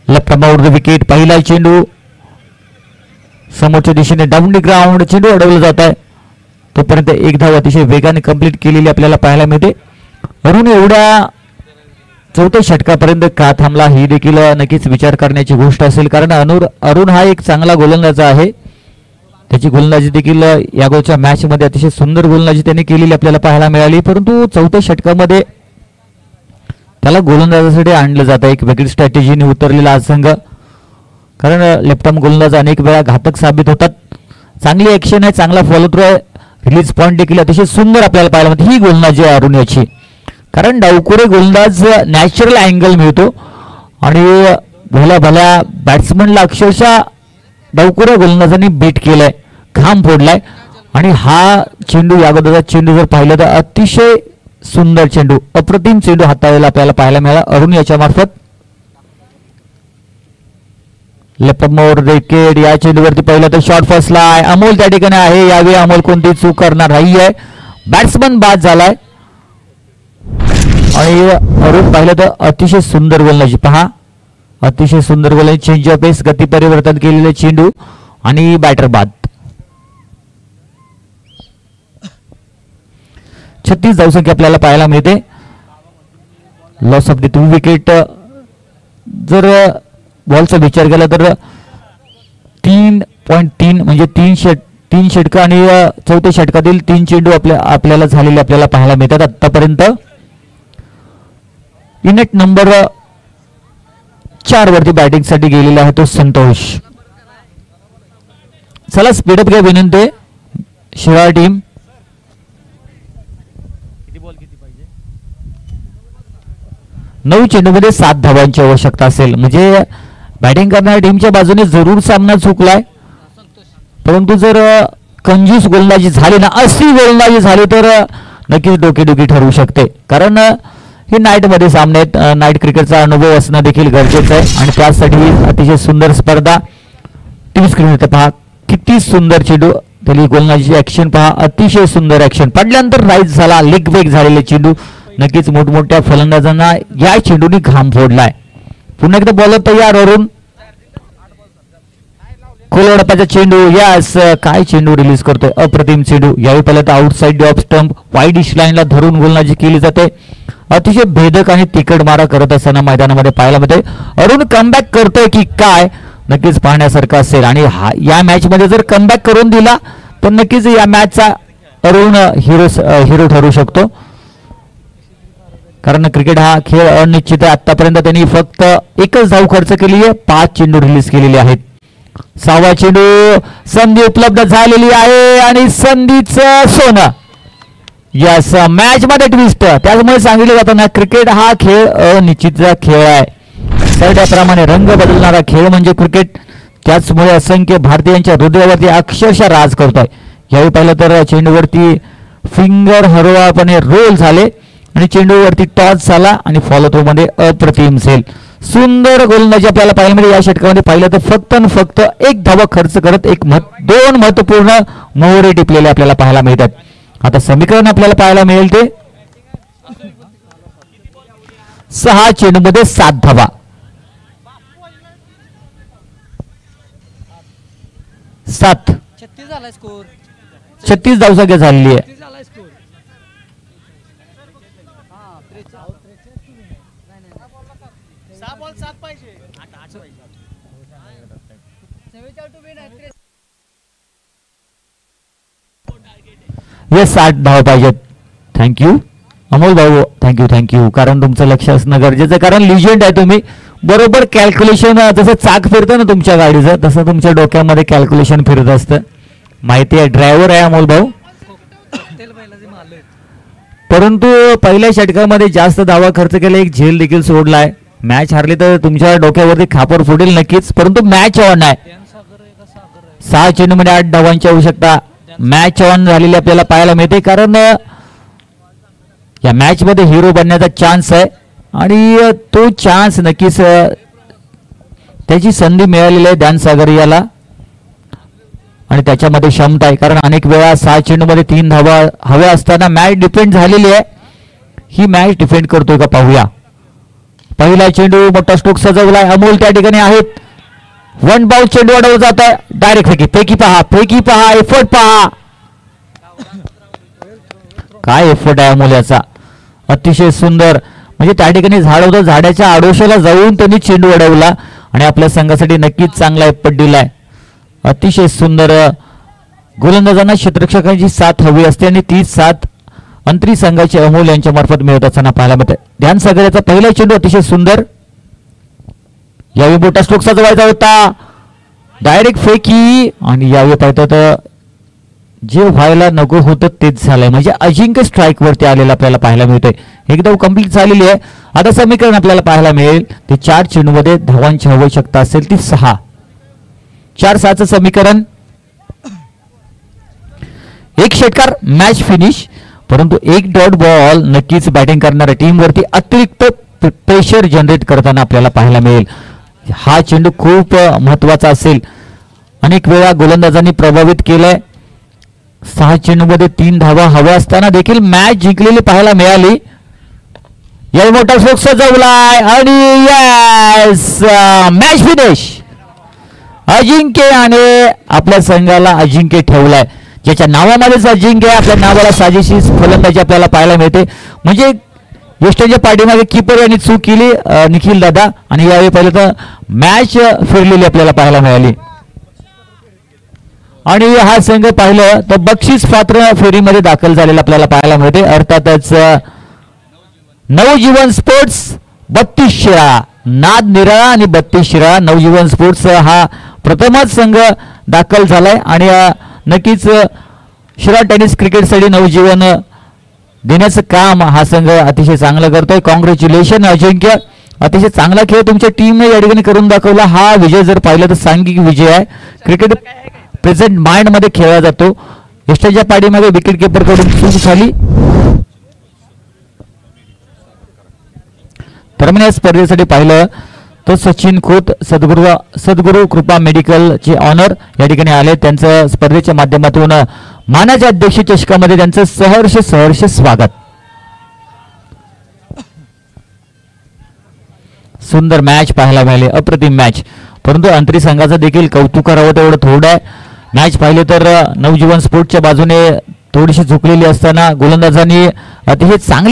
Left arm wicket. पहिला चेंडू समोरच्या दिशेने डाऊन द ग्राउंड चेंडू अडवला जात आहे. तोपर्यंत एक धाव अतिशय वेगाने कंप्लीट केलेली आपल्याला पाहायला मिळते. अरुण एवढ्या चौथ्या षटकापर्यंत का थांबला ही देखील नक्कीच विचार करण्याची गोष्ट असेल. कारण अरुण हा एक चांगला गोलंदाज आहे. त्याची गोलंदाजी देखील या गोलच्या मॅच मध्ये अतिशय सुंदर गोलंदाजी त्याने केलेली आपल्याला पाहायला मिळाली. परंतु चौथ्या षटकामध्ये त्याला गोलंदाजासाठी आणलं जातं. एक वेगळी स्ट्रॅटेजीने उतरलेला हा संघ. कारण लेफ्ट आर्म गोलंदाज अनेक वेळा घातक साबित होतात. चांगली ऍक्शन आहे, चांगला फॉलो थ्रू आहे. रिलीज पॉईंट देखील अतिशय सुंदर आपल्याला पाहायला मिळते. ही गोलंदाजी आहे अरुण याची. कारण डावखोरे गोलंदाज नॅचरल अँगल मिळतो आणि भल्या भल्या बॅट्समनला अक्षरशः डावखोऱ्या गोलंदाजांनी बीट केलंय, घाम फोडलाय. आणि हा चेंडू या अगोदरचा चेंडू जर पाहिलं तर अतिशय सुंदर चेंडू, अप्रतिम चेंडू हाताळलेला आपल्याला पाहायला मिळाला अरुण याच्या मार्फत. लेफ्ट आर्मवर विकेट. या चेंडूवरती पहिलं तर शॉट फसलाय. अमोल त्या ठिकाणी आहे. यावेळी अमोल कोणती चूक करणार नाहीये. बॅट्समन बाद झालाय. आणि अरुण पाहिलं तर अतिशय सुंदर गोलंदाजी पहा. अतिशय सुंदर गोलंदाजी. चेंज ऑफ पेस, गती परिवर्तन केलेले चेंडू आणि बॅटर बाद. 36 धावसंख्या आपल्याला पाहायला मिळते. Loss of the 2 wicket. जर बॉलचा विचार केला तर 3.3 म्हणजे 3 षटकं आणि चौथ्या षटकातील 3 चेंडू आपल्याला झालेले आपल्याला पाहायला मिळतात आतापर्यंत. युनिट नंबर 4 वरती बॅटिंग साठी गेलेला आहे तो संतोष. चला स्पीडअप घ्या विनंती. शिराळ टीम 9 चेंडूमध्ये 7 धावांची आवश्यकता असेल. म्हणजे बॅटिंग करणाऱ्या टीमच्या बाजूने जरूर सामना चुकलाय. परंतु जर कंजूस गोलंदाजी झाली ना, अशी गोलंदाजी झाली तर नक्कीच डोकेदुखी ठरू शकते. कारण हे नाईट मध्ये सामने आहेत. नाईट क्रिकेटचा अनुभव असणं देखील गरजेचं आहे आणि त्यासाठी अतिशय सुंदर स्पर्धा. टीव्ही स्क्रीनवर पहा किती सुंदर चेंडू. त्याची गोलंदाजीची ऍक्शन पहा. अतिशय सुंदर ऍक्शन. पडल्यानंतर राईज झाला. लेग वेग झालेले चेंडू. नक्कीच मोठमोठ्या फलंदाजांना या चेंडूने घाम फोडलाय. पुन्हा एकदा बॉलर तयार अरुण. खोलवडपाचा चेंडू. यस, काय चेंडू रिलीज करतोय. अप्रतिम चेंडू. यावेळी पहिला तर आउटसाइड ऑफ स्टंप वाईड लाईनला धरून गोलंदाजी केली जाते. अतिशय भेदक आणि तिखट मारा करत असताना मैदानामध्ये पाहायला मिळते. अरुण कमबॅक करतोय की काय नक्कीच पाहण्यासारखं असेल. आणि या मॅच मध्ये जर कमबॅक करून दिला तर नक्कीच या मॅचचा अरुण हिरो ठरू शकतो. कारण क्रिकेट हा खेळ अनिश्चित आहे. आतापर्यंत त्यांनी फक्त एकच धाव खर्च केली आहे. 5 चेंडू रिलीज केलेले आहेत. 6वा चेंडू. संधी उपलब्ध झालेली आहे आणि संधीचं सोनं. यस, मॅच मध्ये ट्विस्ट. त्यामुळे सांगितलं जातं ना, क्रिकेट हा खेळ अनिश्चितचा खेळ आहे. सरड्याप्रमाणे रंग बदलणारा खेळ म्हणजे क्रिकेट. त्याचमुळे असंख्य भारतीयांच्या हृदयावरती अक्षरशः राज करतोय. यावेळी पाहिलं तर चेंडूवरती फिंगर हरवापणे रोल झाले आणि चेंडूवरती टॉस झाला आणि फॉलो थ्रो मध्ये अप्रतिम सेल. सुंदर गोलंदाजी आपल्याला पाहायला मिळेल. या षटकामध्ये पाहिलं तर फक्त एक धावा खर्च करत 2 महत्वपूर्ण मोहरे टिपलेले आपल्याला पाहायला मिळतात. आता समीकरण आपल्याला पाहायला मिळेल ते 6 चेंडूमध्ये 7 धावा. 7 36 धावसंख्या झालेली आहे. येस, 60 धावा पाहिजेत. थँक्यू अमोल भाऊ. थँक्यू. कारण तुमचं लक्ष असणं गरजेचं आहे. कारण लिजंड आहे तुम्ही. बरोबर कॅल्क्युलेशन जसं चाक फिरतं ना तुमच्या गाडीचं, तसं तुमच्या डोक्यामध्ये कॅल्क्युलेशन फिरत असतं. माहिती आहे, ड्रायव्हर आहे अमोल भाऊ. परंतु पहिल्या षटकामध्ये जास्त धावा खर्च केला, एक झेल देखील सोडलाय. मॅच हारली तर तुमच्या डोक्यावरती खापर फुटेल नक्कीच. परंतु मॅच ऑन आहे. 6 चेंडूमध्ये 8 धावांची आवश्यकता. मॅच ऑन झालेली आपल्याला पाहायला मिळते. कारण या मॅच मध्ये हिरो बनण्याचा चान्स आहे. आणि तो चान्स नक्कीच त्याची संधी मिळालेली आहे ध्यान सागरियाला आणि त्याच्यामध्ये क्षमता आहे, कारण अनेक वेळा 6 चेंडूमध्ये 3 धावा हव्या असताना मॅच डिफेंड झालेली आहे. ही मॅच डिफेंड करतोय का पाहूया. पहिला चेंडू मोठा स्ट्रोक सजवलाय, अमोल त्या ठिकाणी आहेत. 1 बाउल चेंडू अडवला जात आहे. डायरेक्ट फेकी पहा एफर्ट पहा, काय एफर्ट आहे अमोल याचा, अतिशय सुंदर. म्हणजे त्या ठिकाणी झाड होतं, झाडाच्या आडोशाला जाऊन त्यांनी चेंडू अडवला आणि आपल्या संघासाठी नक्कीच चांगला एफर्ट दिलाय. अतिशय सुंदर. गोलंदाजांना क्षेत्ररक्षकांची साथ हवी असते आणि ती साथ अंतरी संघाचे अमोल यांच्या मार्फत मिळत असताना पाहायला मिळते. ध्यान सागरचा पहिला चेंडू अतिशय सुंदर. यावेळी मोठा स्ट्रोक सजवायचा होता, डायरेक्ट फेकी आणि यावेळी पाहतात जे व्हायला नको होतं तेच झालंय. म्हणजे अजिंक्य स्ट्राईक वरती आलेला आपल्याला पाहायला मिळतोय. एकदम कंप्लीट झालेली आहे. आता समीकरण आपल्याला पाहायला मिळेल ते 4 चेंडूमध्ये धावांची आवश्यकता असेल ती 6. 4-6चं समीकरण. 1 षटकार मॅच फिनिश. परंतु 1 डॉट बॉल नक्कीच बॅटिंग करणाऱ्या टीम वरती अतिरिक्त प्रेशर जनरेट करताना आपल्याला पाहायला मिळेल. हा चेंडू खूप महत्वाचा असेल. अनेक वेळा गोलंदाजांनी प्रभावित केलंय. 6 चेंडूमध्ये 3 धावा हव्या असताना देखील मॅच जिंकलेली पाहायला मिळाली. या मोठा स्ट्रोक सजवलाय आणि यस मॅच फिनिश. अजिंक्याने आपल्या संघाला अजिंक्य ठेवलाय. ज्याच्या नावामध्येच अजिंक्य, आपल्या नावाला साजेशी फलंदाजी आपल्याला पाहायला मिळते. म्हणजे यष्टीच्या पाठीमागे कीपर यांनी चूक केली निखिल दादा आणि यावेळी पहिलं तर मॅच फिरलेली आपल्याला पाहायला मिळाली. आणि हा संघ पाहिलं तर बक्षीस पात्र फेरीमध्ये दाखल झालेला आपल्याला पाहायला मिळते. अर्थातच नवजीवन स्पोर्ट्स 32 शिराळा, नाद निराळा आणि 32 शिराळा नवजीवन स्पोर्ट्स हा प्रथमच संघ दाखल झालाय आणि नक्कीच शिराळा टेनिस क्रिकेटसाठी नवजीवन देण्याचं काम हा संघ अतिशय चांगलं करतोय. कॉंग्रॅच्युलेशन अजिंक्य, अतिशय चांगला खेळ तुमच्या टीमने या ठिकाणी करून दाखवला. हा विजय जर पाहिलं तर सांघिक विजय आहे. क्रिकेट प्रेझेंट माइंड मध्ये खेळला जातो. यष्टीच्या पाठीमागे विकेट किपर कडून चूक झाली. तर या स्पर्धेसाठी पाहिलं तर सचिन खोत सद्गुरू कृपा मेडिकलचे ऑनर या ठिकाणी आले. त्यांचं स्पर्धेच्या माध्यमातून मानाच्या अध्यक्ष चषकामध्ये त्यांचं सहर्ष स्वागत. सुंदर मॅच पाहायला मिळाली, अप्रतिम मॅच. परंतु अंतरी संघाचं देखील कौतुक करावं तेवढं थोडं आहे. मॅच पाहिले तर नवजीवन स्पोर्ट्सच्या बाजूने थोडीशी झुकलेली असताना गोलंदाजांनी अतिशय चांगली